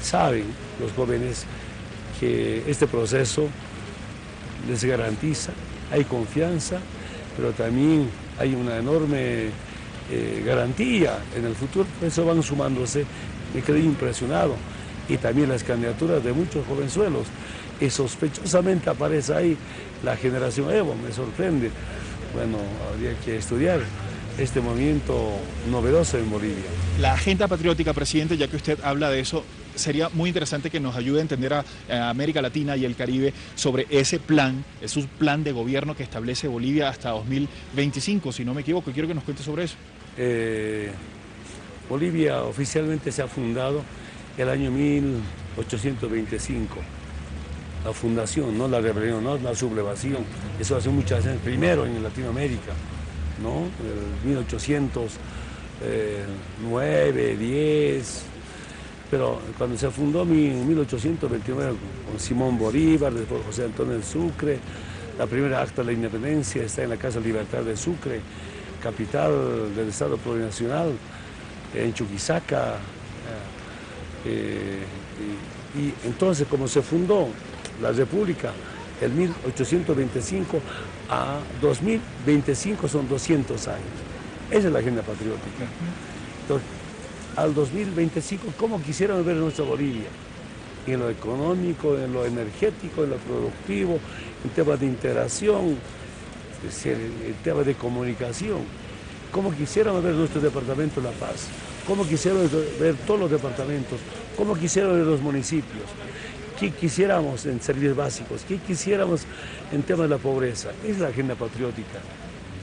Saben los jóvenes que este proceso les garantiza, hay confianza, pero también hay una enorme garantía en el futuro, por eso van sumándose, me quedé impresionado, y también las candidaturas de muchos jovenzuelos, y sospechosamente aparece ahí la generación Evo, me sorprende. Bueno, habría que estudiar este movimiento novedoso en Bolivia. La agenda patriótica, presidente, ya que usted habla de eso, sería muy interesante que nos ayude a entender a América Latina y el Caribe sobre ese plan, es un plan de gobierno que establece Bolivia hasta 2025, si no me equivoco, quiero que nos cuente sobre eso. Bolivia oficialmente se ha fundado el año 1825. La fundación, no la rebelión, no la sublevación, eso hace muchas veces, primero en Latinoamérica, ¿no? 1809, 10, pero cuando se fundó en 1829 con Simón Bolívar, después José Antonio del Sucre, la primera acta de la independencia está en la Casa Libertad de Sucre, capital del Estado Plurinacional, en Chuquisaca, y entonces como se fundó la República el 1825 a 2025 son 200 años. Esa es la agenda patriótica. Entonces, al 2025, ¿cómo quisieran ver nuestra Bolivia? En lo económico, en lo energético, en lo productivo, en temas de integración, en temas de comunicación. ¿Cómo quisieran ver nuestro departamento de La Paz? ¿Cómo quisieran ver todos los departamentos? ¿Cómo quisieran ver los municipios? ¿Qué quisiéramos en servicios básicos? ¿Qué quisiéramos en temas de la pobreza? Es la agenda patriótica.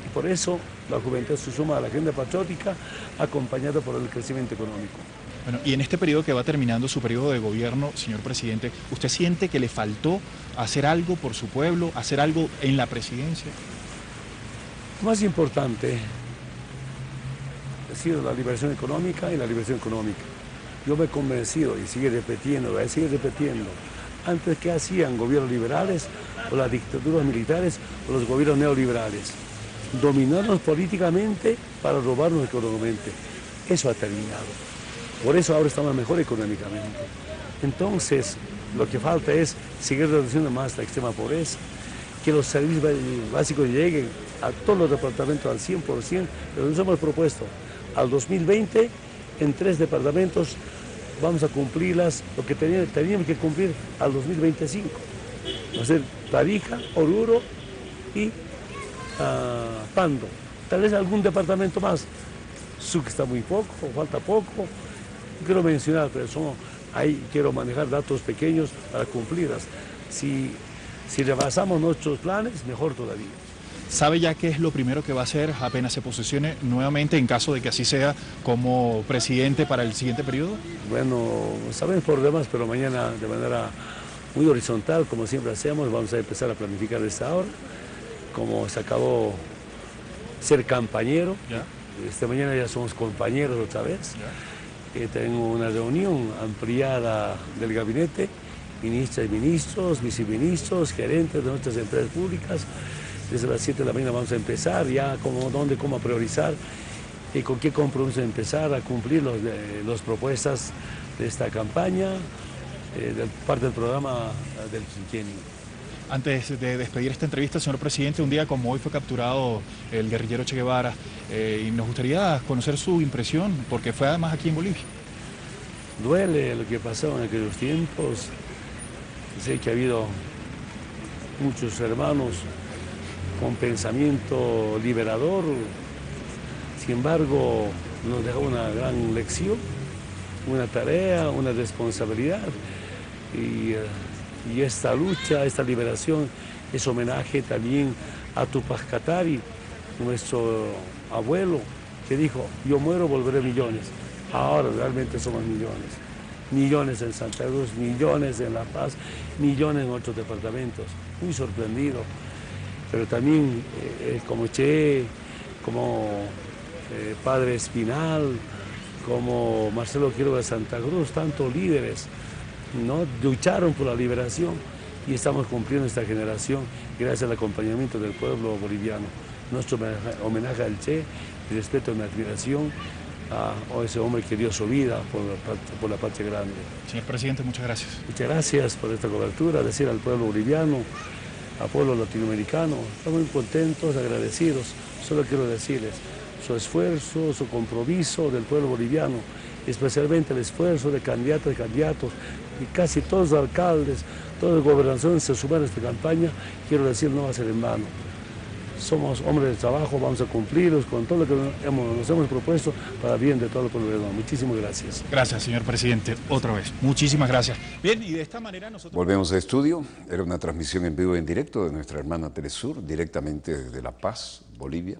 Y por eso la juventud se suma a la agenda patriótica acompañada por el crecimiento económico. Bueno, y en este periodo que va terminando su periodo de gobierno, señor presidente, ¿usted siente que le faltó hacer algo por su pueblo, hacer algo en la presidencia? Lo más importante ha sido la liberación económica y la liberación económica. Yo me he convencido y sigue repitiendo, voy a seguir repitiendo. Antes, ¿qué hacían gobiernos liberales o las dictaduras militares o los gobiernos neoliberales? Dominarnos políticamente para robarnos económicamente. Eso ha terminado. Por eso ahora estamos mejor económicamente. Entonces, lo que falta es seguir reduciendo más la extrema pobreza, que los servicios básicos lleguen a todos los departamentos al 100%, pero nos hemos propuesto al 2020 en 3 departamentos vamos a cumplirlas, lo que teníamos que cumplir al 2025. Va a ser Tarija, Oruro y Pando. Tal vez algún departamento más. Sucre está muy poco, falta poco. No quiero mencionar, pero ahí quiero manejar datos pequeños para cumplirlas. Si rebasamos nuestros planes, mejor todavía. ¿Sabe ya qué es lo primero que va a hacer apenas se posesione nuevamente, en caso de que así sea, como presidente para el siguiente periodo? Bueno, sabemos por demás, pero mañana de manera muy horizontal, como siempre hacemos, vamos a empezar a planificar desde ahora. Como se acabó ser campañero, ¿Ya? esta mañana ya somos compañeros otra vez. Tengo una reunión ampliada del gabinete, ministras y ministros, viceministros, gerentes de nuestras empresas públicas. Desde las 7 de la mañana vamos a empezar ya cómo priorizar y con qué compromiso empezar a cumplir las propuestas de esta campaña, parte del programa del quinquenio. Antes de despedir esta entrevista, señor presidente, un día como hoy fue capturado el guerrillero Che Guevara y nos gustaría conocer su impresión, porque fue además aquí en Bolivia. Duele lo que pasó en aquellos tiempos. Sé que ha habido muchos hermanos con pensamiento liberador, sin embargo nos dejó una gran lección, una tarea, una responsabilidad, y esta lucha, esta liberación es homenaje también a Tupac Katari, nuestro abuelo, que dijo: yo muero, volveré millones. Ahora realmente somos millones, millones en Santa Cruz, millones en La Paz, millones en otros departamentos. Muy sorprendido. Pero también como Che, como Padre Espinal, como Marcelo Quiroga de Santa Cruz, tantos líderes, ¿no? Lucharon por la liberación y estamos cumpliendo esta generación gracias al acompañamiento del pueblo boliviano. Nuestro homenaje al Che y respeto y mi admiración a ese hombre que dio su vida por la patria grande. Señor presidente, muchas gracias. Muchas gracias por esta cobertura, decir al pueblo boliviano, al pueblo latinoamericano, estamos muy contentos, agradecidos. Solo quiero decirles, su esfuerzo, su compromiso del pueblo boliviano, especialmente el esfuerzo de candidatos y casi todos los alcaldes, todas las gobernaciones se sumaron a esta campaña, quiero decir, no va a ser en vano. Somos hombres de trabajo, vamos a cumplirlos con todo lo que nos hemos propuesto para el bien de todo el pueblo boliviano. Muchísimas gracias. Gracias, señor presidente, otra vez. Muchísimas gracias. Bien, y de esta manera nosotros... Volvemos a estudio. Era una transmisión en vivo y en directo de nuestra hermana Telesur, directamente desde La Paz, Bolivia.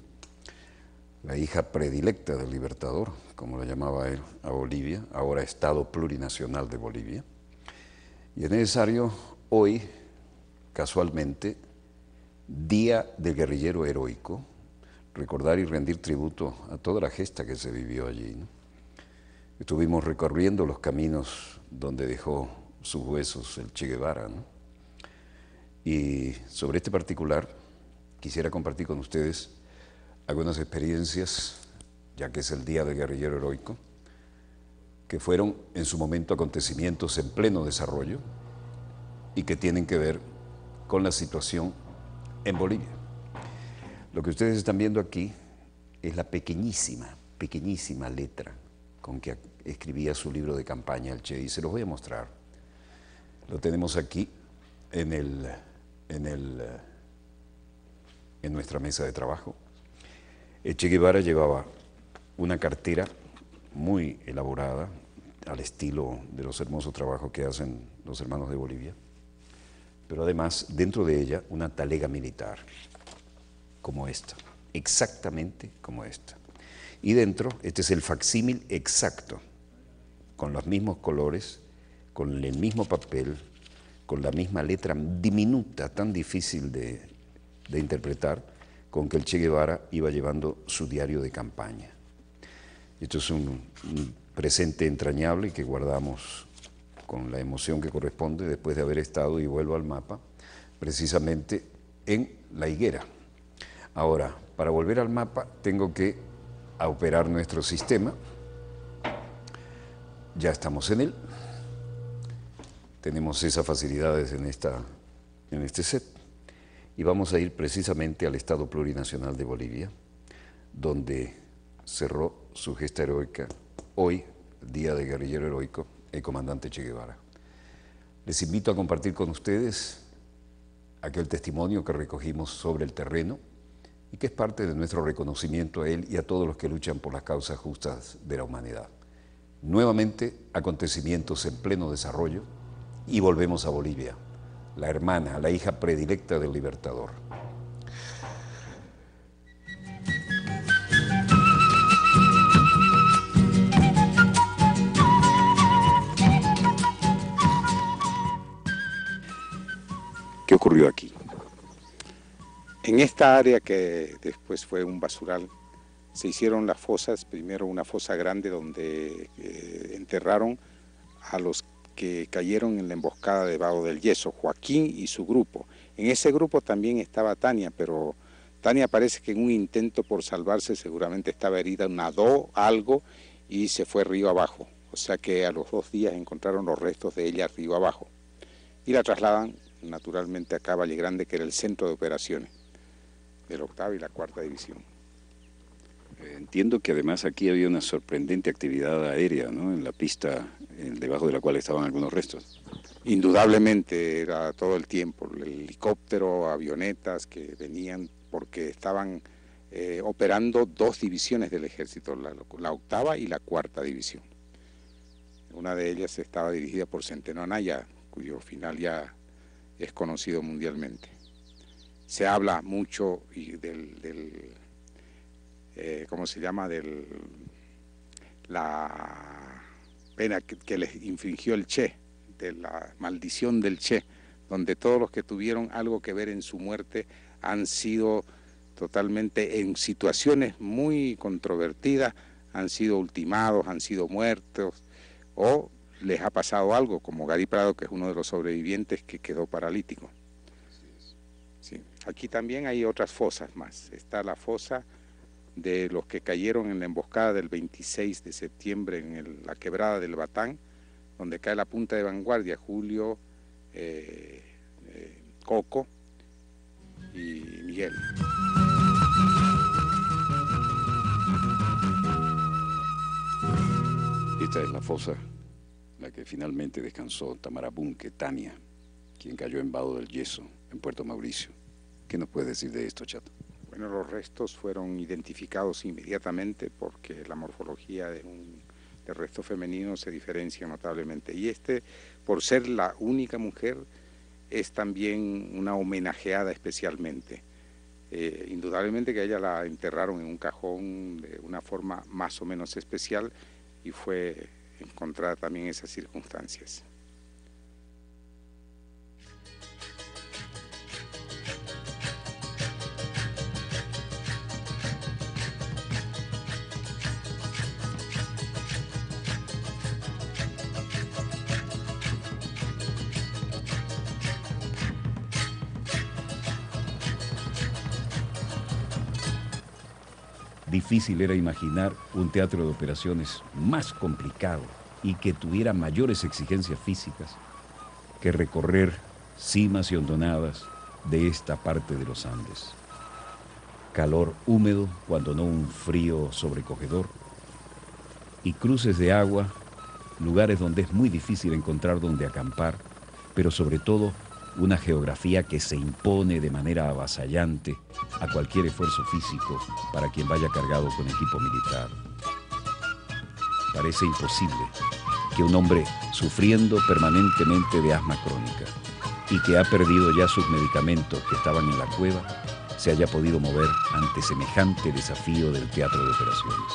La hija predilecta del Libertador, como lo llamaba él, a Bolivia, ahora Estado Plurinacional de Bolivia. Y es necesario hoy, casualmente, Día del Guerrillero Heroico, recordar y rendir tributo a toda la gesta que se vivió allí, ¿no? Estuvimos recorriendo los caminos donde dejó sus huesos el Che Guevara, ¿no? Y sobre este particular quisiera compartir con ustedes algunas experiencias, ya que es el Día del Guerrillero Heroico, que fueron en su momento acontecimientos en pleno desarrollo y que tienen que ver con la situación en Bolivia. Lo que ustedes están viendo aquí es la pequeñísima letra con que escribía su libro de campaña el Che, y se los voy a mostrar. Lo tenemos aquí en nuestra mesa de trabajo. El Che Guevara llevaba una cartera muy elaborada, al estilo de los hermosos trabajos que hacen los hermanos de Bolivia, pero además dentro de ella una talega militar, como esta, exactamente como esta. Y dentro, este es el facsímil exacto, con los mismos colores, con el mismo papel, con la misma letra diminuta, tan difícil de interpretar, con que el Che Guevara iba llevando su diario de campaña. Esto es un presente entrañable que guardamos con la emoción que corresponde después de haber estado, y vuelvo al mapa, precisamente en La Higuera. Ahora, para volver al mapa tengo que operar nuestro sistema. Ya estamos en él. Tenemos esas facilidades en este set. Y vamos a ir precisamente al Estado Plurinacional de Bolivia, donde cerró su gesta heroica hoy, Día de Guerrillero Heroico, el comandante Che Guevara. Les invito a compartir con ustedes aquel testimonio que recogimos sobre el terreno y que es parte de nuestro reconocimiento a él y a todos los que luchan por las causas justas de la humanidad. Nuevamente, acontecimientos en pleno desarrollo, y volvemos a Bolivia, la hermana, la hija predilecta del Libertador. ¿Qué ocurrió aquí? En esta área, que después fue un basural, se hicieron las fosas, primero una fosa grande donde enterraron a los que cayeron en la emboscada de Vago del Yeso, Joaquín y su grupo. En ese grupo también estaba Tania, pero Tania parece que en un intento por salvarse seguramente estaba herida, nadó algo y se fue río abajo. O sea que a los 2 días encontraron los restos de ella río abajo. Y la trasladan naturalmente acá a Valle Grande, que era el centro de operaciones de la 8ª y la 4ª división. Entiendo que además aquí había una sorprendente actividad aérea, ¿no?, en la pista debajo de la cual estaban algunos restos. Indudablemente era todo el tiempo, el helicóptero, avionetas que venían, porque estaban operando 2 divisiones del ejército, la 8ª y la 4ª división. Una de ellas estaba dirigida por Centeno Anaya, cuyo final ya es conocido mundialmente. Se habla mucho ¿cómo se llama?, la pena que les infringió el Che, de la maldición del Che, donde todos los que tuvieron algo que ver en su muerte han sido totalmente en situaciones muy controvertidas, han sido ultimados, han sido muertos o les ha pasado algo, como Gary Prado, que es uno de los sobrevivientes que quedó paralítico. Sí. Aquí también hay otras fosas más. Está la fosa de los que cayeron en la emboscada del 26 de septiembre en la quebrada del Batán, donde cae la punta de vanguardia, Julio, Coco y Miguel. Esta es la fosa, la que finalmente descansó Tamarabunque Tania, quien cayó en Vado del Yeso, en Puerto Mauricio. ¿Qué nos puedes decir de esto, Chato? Bueno, los restos fueron identificados inmediatamente porque la morfología de resto femenino se diferencia notablemente. Y por ser la única mujer, es también una homenajeada especialmente. Indudablemente que a ella la enterraron en un cajón de una forma más o menos especial y fue encontrada también esas circunstancias. Difícil era imaginar un teatro de operaciones más complicado y que tuviera mayores exigencias físicas que recorrer cimas y hondonadas de esta parte de los Andes. Calor húmedo, cuando no un frío sobrecogedor, y cruces de agua, lugares donde es muy difícil encontrar donde acampar, pero sobre todo una geografía que se impone de manera avasallante a cualquier esfuerzo físico para quien vaya cargado con equipo militar. Parece imposible que un hombre sufriendo permanentemente de asma crónica y que ha perdido ya sus medicamentos que estaban en la cueva, se haya podido mover ante semejante desafío del teatro de operaciones.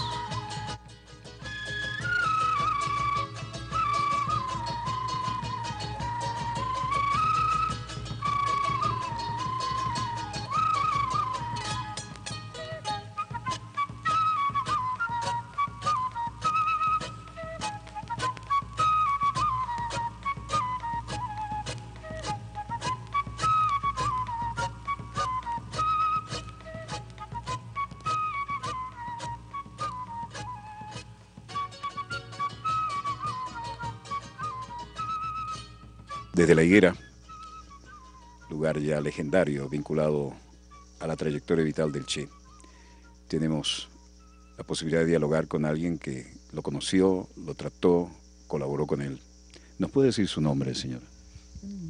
Desde La Higuera, lugar ya legendario vinculado a la trayectoria vital del Che, tenemos la posibilidad de dialogar con alguien que lo conoció, lo trató, colaboró con él. ¿Nos puede decir su nombre, señora?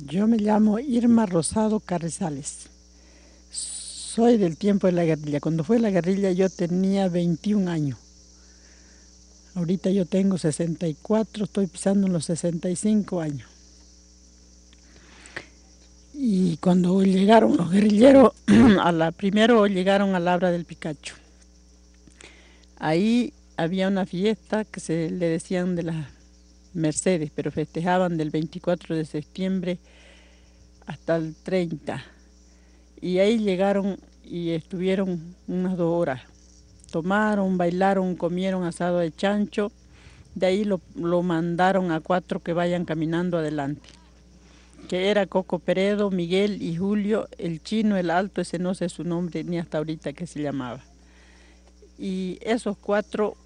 Yo me llamo Irma Rosado Carrizales. Soy del tiempo de la guerrilla. Cuando fue la guerrilla yo tenía 21 años. Ahorita yo tengo 64, estoy pisando en los 65 años. Y cuando llegaron los guerrilleros, primero llegaron a la Abra del Picacho. Ahí había una fiesta que se le decían de las Mercedes, pero festejaban del 24 de septiembre hasta el 30. Y ahí llegaron y estuvieron unas 2 horas. Tomaron, bailaron, comieron asado de chancho. De ahí lo mandaron a 4 que vayan caminando adelante, que era Coco Peredo, Miguel y Julio, el chino, el alto, ese no sé su nombre ni hasta ahorita que se llamaba. Y esos 4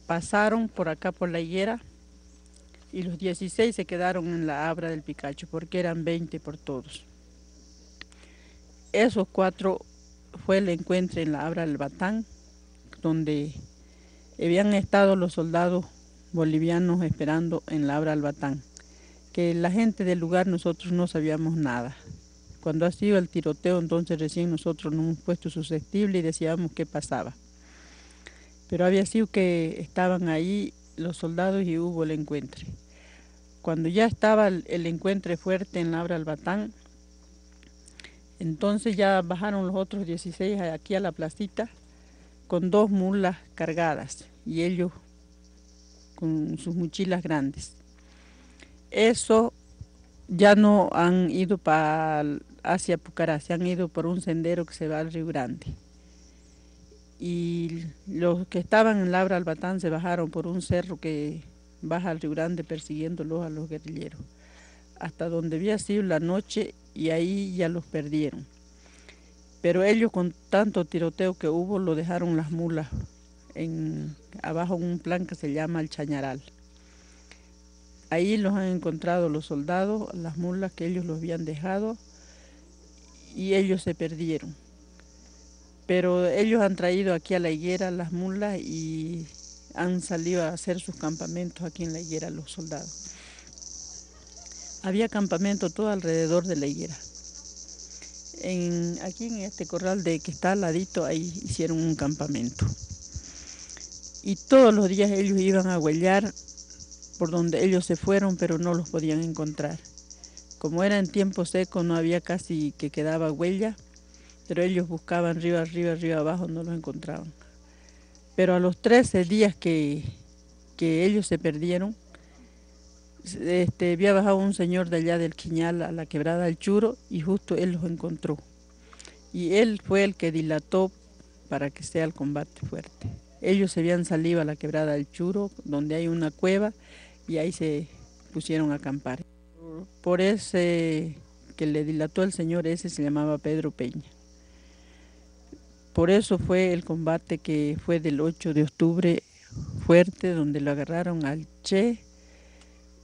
pasaron por acá por La Higuera y los 16 se quedaron en la Abra del Picacho porque eran 20 por todos. Esos 4 fue el encuentro en la Abra del Batán, donde habían estado los soldados bolivianos esperando en la Abra del Batán, que la gente del lugar nosotros no sabíamos nada. Cuando ha sido el tiroteo, entonces recién nosotros nos hemos puesto susceptibles y decíamos qué pasaba. Pero había sido que estaban ahí los soldados y hubo el encuentro. Cuando ya estaba el encuentro fuerte en la Abra del Batán, entonces ya bajaron los otros 16 aquí a la placita con 2 mulas cargadas y ellos con sus mochilas grandes. Eso ya no han ido hacia Pucará, se han ido por un sendero que se va al Río Grande. y los que estaban en Labra Albatán se bajaron por un cerro que baja al Río Grande persiguiéndolos a los guerrilleros, hasta donde había sido la noche, y ahí ya los perdieron. Pero ellos, con tanto tiroteo que hubo, lo dejaron las mulas abajo en un plan que se llama el Chañaral. Ahí los han encontrado los soldados, las mulas que ellos los habían dejado, y ellos se perdieron. Pero ellos han traído aquí a La Higuera las mulas y han salido a hacer sus campamentos aquí en La Higuera los soldados. Había campamento todo alrededor de La Higuera. Aquí en este corral que está al ladito, ahí hicieron un campamento. Y todos los días ellos iban a huellar por donde ellos se fueron, pero no los podían encontrar. Como era en tiempo seco, no había casi que quedaba huella, pero ellos buscaban arriba, abajo, no los encontraban. Pero a los 13 días que ellos se perdieron, había bajado un señor de allá del Quiñal a la quebrada del Churo, y justo él los encontró. Y él fue el que dilató para que sea el combate fuerte. Ellos se habían salido a la quebrada del Churo, donde hay una cueva, y ahí se pusieron a acampar. Por ese que le dilató el señor ese se llamaba Pedro Peña. Por eso fue el combate que fue del 8 de octubre fuerte, donde lo agarraron al Che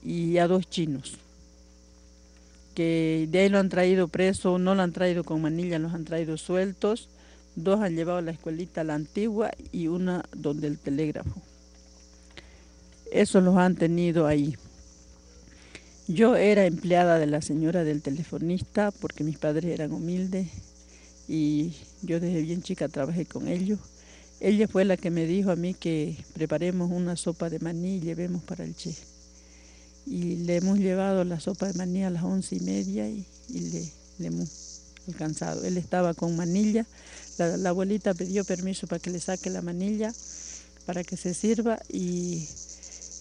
y a 2 chinos, que de ahí lo han traído preso, no lo han traído con manilla, los han traído sueltos. 2 han llevado a la escuelita La Antigua y una donde el telégrafo. Esos los han tenido ahí. Yo era empleada de la señora del telefonista porque mis padres eran humildes y yo desde bien chica trabajé con ellos. Ella fue la que me dijo a mí que preparemos una sopa de maní y llevemos para el Che. Y le hemos llevado la sopa de maní a las 11:30 y le hemos alcanzado. Él estaba con manilla, la abuelita pidió permiso para que le saque la manilla para que se sirva y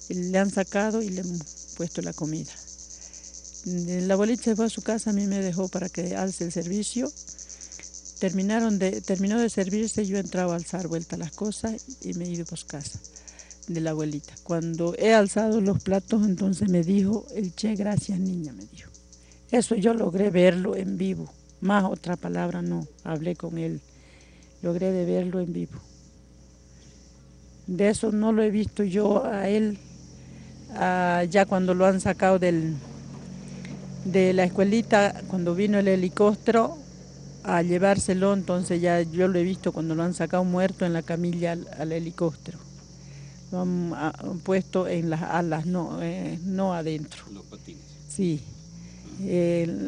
le han sacado y le hemos puesto la comida. La abuelita se fue a su casa, a mí me dejó para que alce el servicio. Terminó de servirse, yo entraba a alzar vuelta las cosas y me he ido por casa de la abuelita. Cuando he alzado los platos, entonces me dijo el Che, gracias niña, me dijo. Eso yo logré verlo en vivo, más otra palabra no, hablé con él, logré de verlo en vivo. De eso no lo he visto yo a él, ya cuando lo han sacado de la escuelita, cuando vino el helicóptero a llevárselo, entonces ya yo lo he visto cuando lo han sacado muerto en la camilla al helicóptero. Lo han puesto en las alas, no adentro. Los patines. Sí,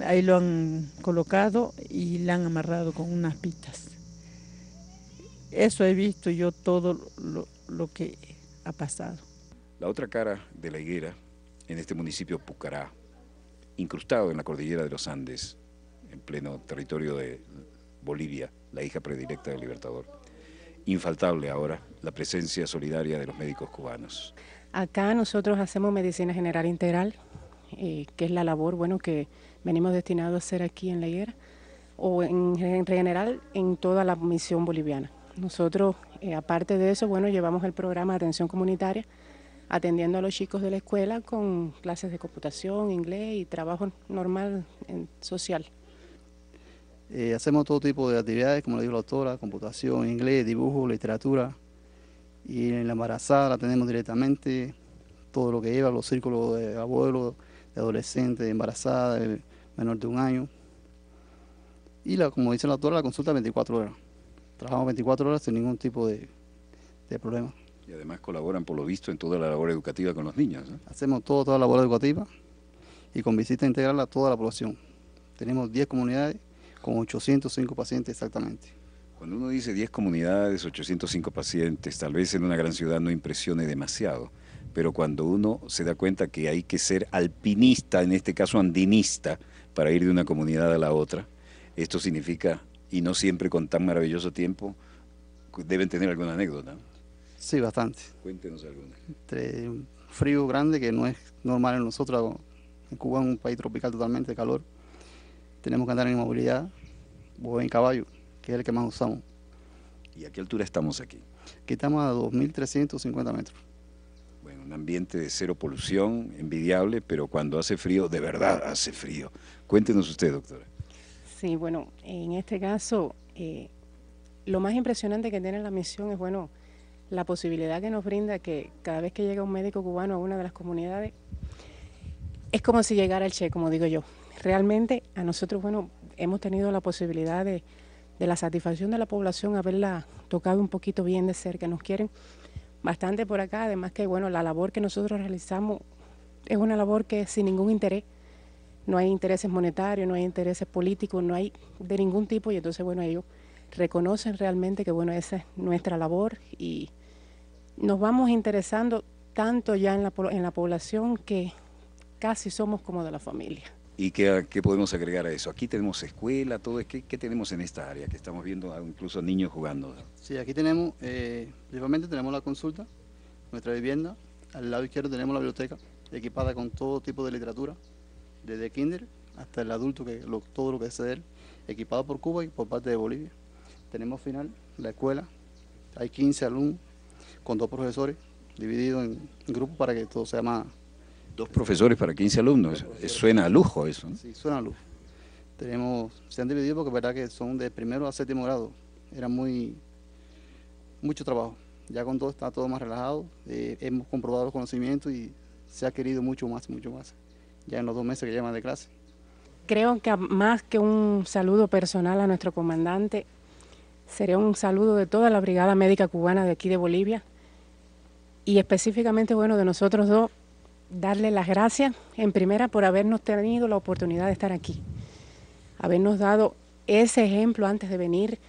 ahí lo han colocado y le han amarrado con unas pitas. Eso he visto yo todo lo que ha pasado. La otra cara de La Higuera, en este municipio Pucará, incrustado en la cordillera de los Andes, en pleno territorio de Bolivia, la hija predilecta del Libertador. Infaltable ahora la presencia solidaria de los médicos cubanos. Acá nosotros hacemos medicina general integral, que es la labor que venimos destinados a hacer aquí en La Higuera, o en general en toda la misión boliviana. Nosotros, aparte de eso, llevamos el programa de atención comunitaria, atendiendo a los chicos de la escuela con clases de computación, inglés y trabajo normal social. Hacemos todo tipo de actividades, como le digo la doctora, computación, inglés, dibujo, literatura. Y en la embarazada la tenemos directamente, todo lo que lleva, los círculos de abuelos, de adolescentes, de embarazada, de menor de 1 año. Y como dice la doctora, la consulta 24 horas. Trabajamos 24 horas sin ningún tipo de problema. Y además colaboran, por lo visto, en toda la labor educativa con los niños, ¿no? Hacemos toda la labor educativa y con visita integral a toda la población. Tenemos 10 comunidades con 805 pacientes exactamente. Cuando uno dice 10 comunidades, 805 pacientes, tal vez en una gran ciudad no impresione demasiado, pero cuando uno se da cuenta que hay que ser alpinista, en este caso andinista, para ir de una comunidad a la otra, esto significa, y no siempre con tan maravilloso tiempo, deben tener alguna anécdota. Sí, bastante. Cuéntenos alguna. Entre un frío grande, que no es normal en nosotros, en Cuba es un país tropical totalmente de calor, tenemos que andar en movilidad o en caballo, que es el que más usamos. ¿Y a qué altura estamos aquí? Aquí estamos a 2.350 metros. Bueno, un ambiente de cero polución, envidiable, pero cuando hace frío, de verdad hace frío. Cuéntenos usted, doctora. Sí, bueno, en este caso, lo más impresionante que tiene la misión es, bueno, la posibilidad que nos brinda que cada vez que llega un médico cubano a una de las comunidades, es como si llegara el Che, como digo yo. Realmente a nosotros, bueno, hemos tenido la posibilidad de la satisfacción de la población, haberla tocado un poquito bien de cerca. Nos quieren bastante por acá, además que, bueno, la labor que nosotros realizamos es una labor que sin ningún interés, no hay intereses monetarios, no hay intereses políticos, no hay de ningún tipo, y entonces, bueno, ellos reconocen realmente que, bueno, esa es nuestra labor y nos vamos interesando tanto ya en la población que casi somos como de la familia. ¿Y qué podemos agregar a eso? Aquí tenemos escuela, todo. ¿Qué tenemos en esta área? Que estamos viendo incluso niños jugando. Sí, aquí tenemos, principalmente tenemos la consulta, nuestra vivienda. Al lado izquierdo tenemos la biblioteca, equipada con todo tipo de literatura, desde kinder hasta el adulto, todo lo que es él, equipado por Cuba y por parte de Bolivia. Tenemos final, la escuela, hay 15 alumnos con 2 profesores, divididos en grupos para que todo sea más... 2 profesores para 15 alumnos, suena a lujo eso, ¿no? Sí, suena a lujo. Se han dividido porque es verdad que son de primero a 7º grado, era mucho trabajo. Ya con todo está todo más relajado, hemos comprobado los conocimientos y se ha querido mucho más, ya en los 2 meses que llevan de clase. Creo que más que un saludo personal a nuestro comandante, sería un saludo de toda la Brigada Médica Cubana de aquí de Bolivia y específicamente, bueno, de nosotros dos, darle las gracias en primera por habernos tenido la oportunidad de estar aquí, habernos dado ese ejemplo antes de venir,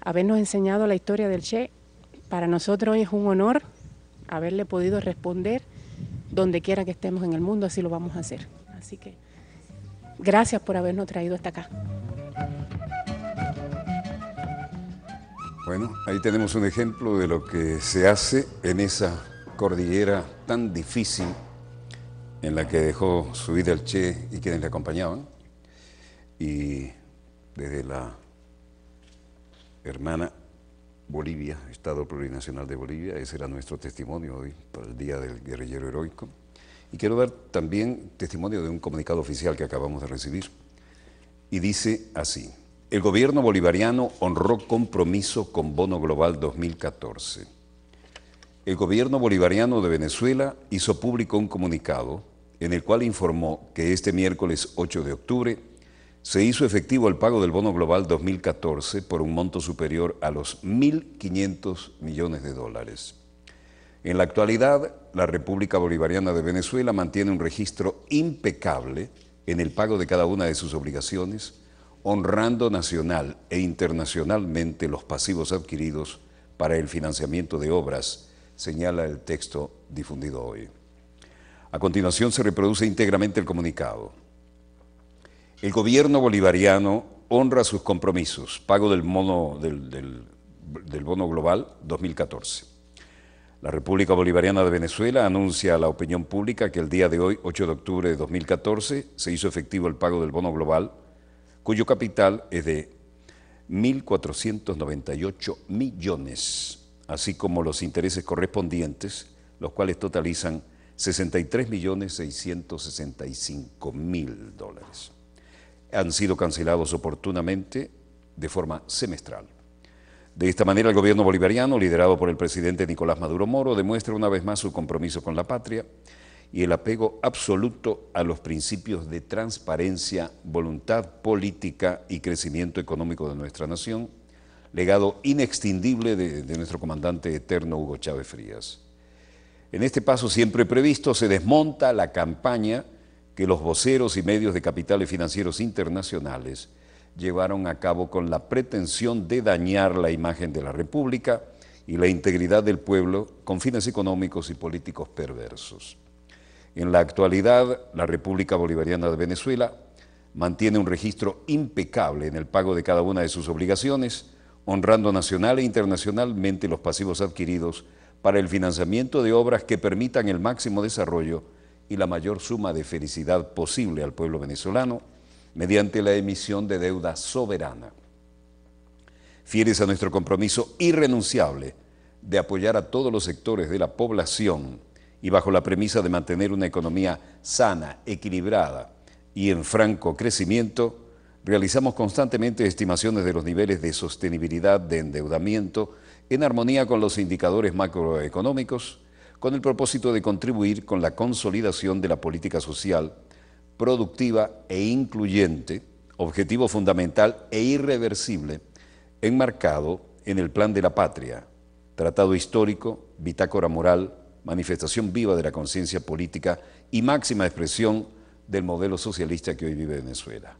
habernos enseñado la historia del Che. Para nosotros hoy es un honor haberle podido responder donde quiera que estemos en el mundo, así lo vamos a hacer. Así que gracias por habernos traído hasta acá. Bueno, ahí tenemos un ejemplo de lo que se hace en esa cordillera tan difícil en la que dejó su vida el Che y quienes le acompañaban. Y desde la hermana Bolivia, Estado Plurinacional de Bolivia, ese era nuestro testimonio hoy para el Día del Guerrillero Heroico. Y quiero dar también testimonio de un comunicado oficial que acabamos de recibir. Y dice así: el gobierno bolivariano honró compromiso con Bono Global 2014. El gobierno bolivariano de Venezuela hizo público un comunicado en el cual informó que este miércoles 8 de octubre se hizo efectivo el pago del Bono Global 2014 por un monto superior a los 1.500 millones de dólares. En la actualidad, la República Bolivariana de Venezuela mantiene un registro impecable en el pago de cada una de sus obligaciones, honrando nacional e internacionalmente los pasivos adquiridos para el financiamiento de obras, señala el texto difundido hoy. A continuación se reproduce íntegramente el comunicado. El gobierno bolivariano honra sus compromisos, pago del Bono Global 2014. La República Bolivariana de Venezuela anuncia a la opinión pública que el día de hoy, 8 de octubre de 2014, se hizo efectivo el pago del Bono Global, cuyo capital es de 1.498 millones, así como los intereses correspondientes, los cuales totalizan 63.665.000 dólares. Han sido cancelados oportunamente de forma semestral. De esta manera, el gobierno bolivariano, liderado por el presidente Nicolás Maduro Moro, demuestra una vez más su compromiso con la patria y el apego absoluto a los principios de transparencia, voluntad política y crecimiento económico de nuestra nación, legado inextinguible de nuestro comandante eterno Hugo Chávez Frías. En este paso siempre previsto se desmonta la campaña que los voceros y medios de capitales financieros internacionales llevaron a cabo con la pretensión de dañar la imagen de la República y la integridad del pueblo con fines económicos y políticos perversos. En la actualidad, la República Bolivariana de Venezuela mantiene un registro impecable en el pago de cada una de sus obligaciones, honrando nacional e internacionalmente los pasivos adquiridos para el financiamiento de obras que permitan el máximo desarrollo y la mayor suma de felicidad posible al pueblo venezolano mediante la emisión de deuda soberana. fieles a nuestro compromiso irrenunciable de apoyar a todos los sectores de la población y bajo la premisa de mantener una economía sana, equilibrada y en franco crecimiento, realizamos constantemente estimaciones de los niveles de sostenibilidad de endeudamiento en armonía con los indicadores macroeconómicos, con el propósito de contribuir con la consolidación de la política social, productiva e incluyente, objetivo fundamental e irreversible, enmarcado en el Plan de la Patria, tratado histórico, bitácora moral, manifestación viva de la conciencia política y máxima expresión del modelo socialista que hoy vive Venezuela.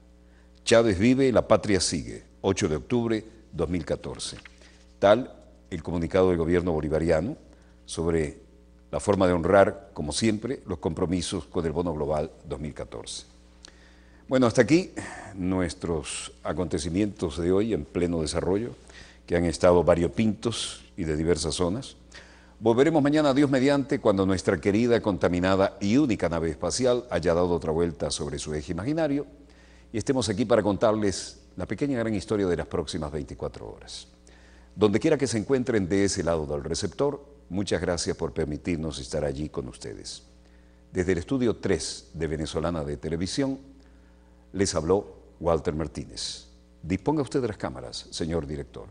Chávez vive, la patria sigue, 8 de octubre 2014. Tal el comunicado del gobierno bolivariano sobre la forma de honrar, como siempre, los compromisos con el Bono Global 2014. Bueno, hasta aquí nuestros acontecimientos de hoy en pleno desarrollo, que han estado variopintos y de diversas zonas. Volveremos mañana, Dios mediante, cuando nuestra querida, contaminada y única nave espacial haya dado otra vuelta sobre su eje imaginario y estemos aquí para contarles la pequeña gran historia de las próximas 24 horas. Donde quiera que se encuentren de ese lado del receptor, muchas gracias por permitirnos estar allí con ustedes. Desde el estudio 3 de Venezolana de Televisión, les habló Walter Martínez. Disponga usted de las cámaras, señor director.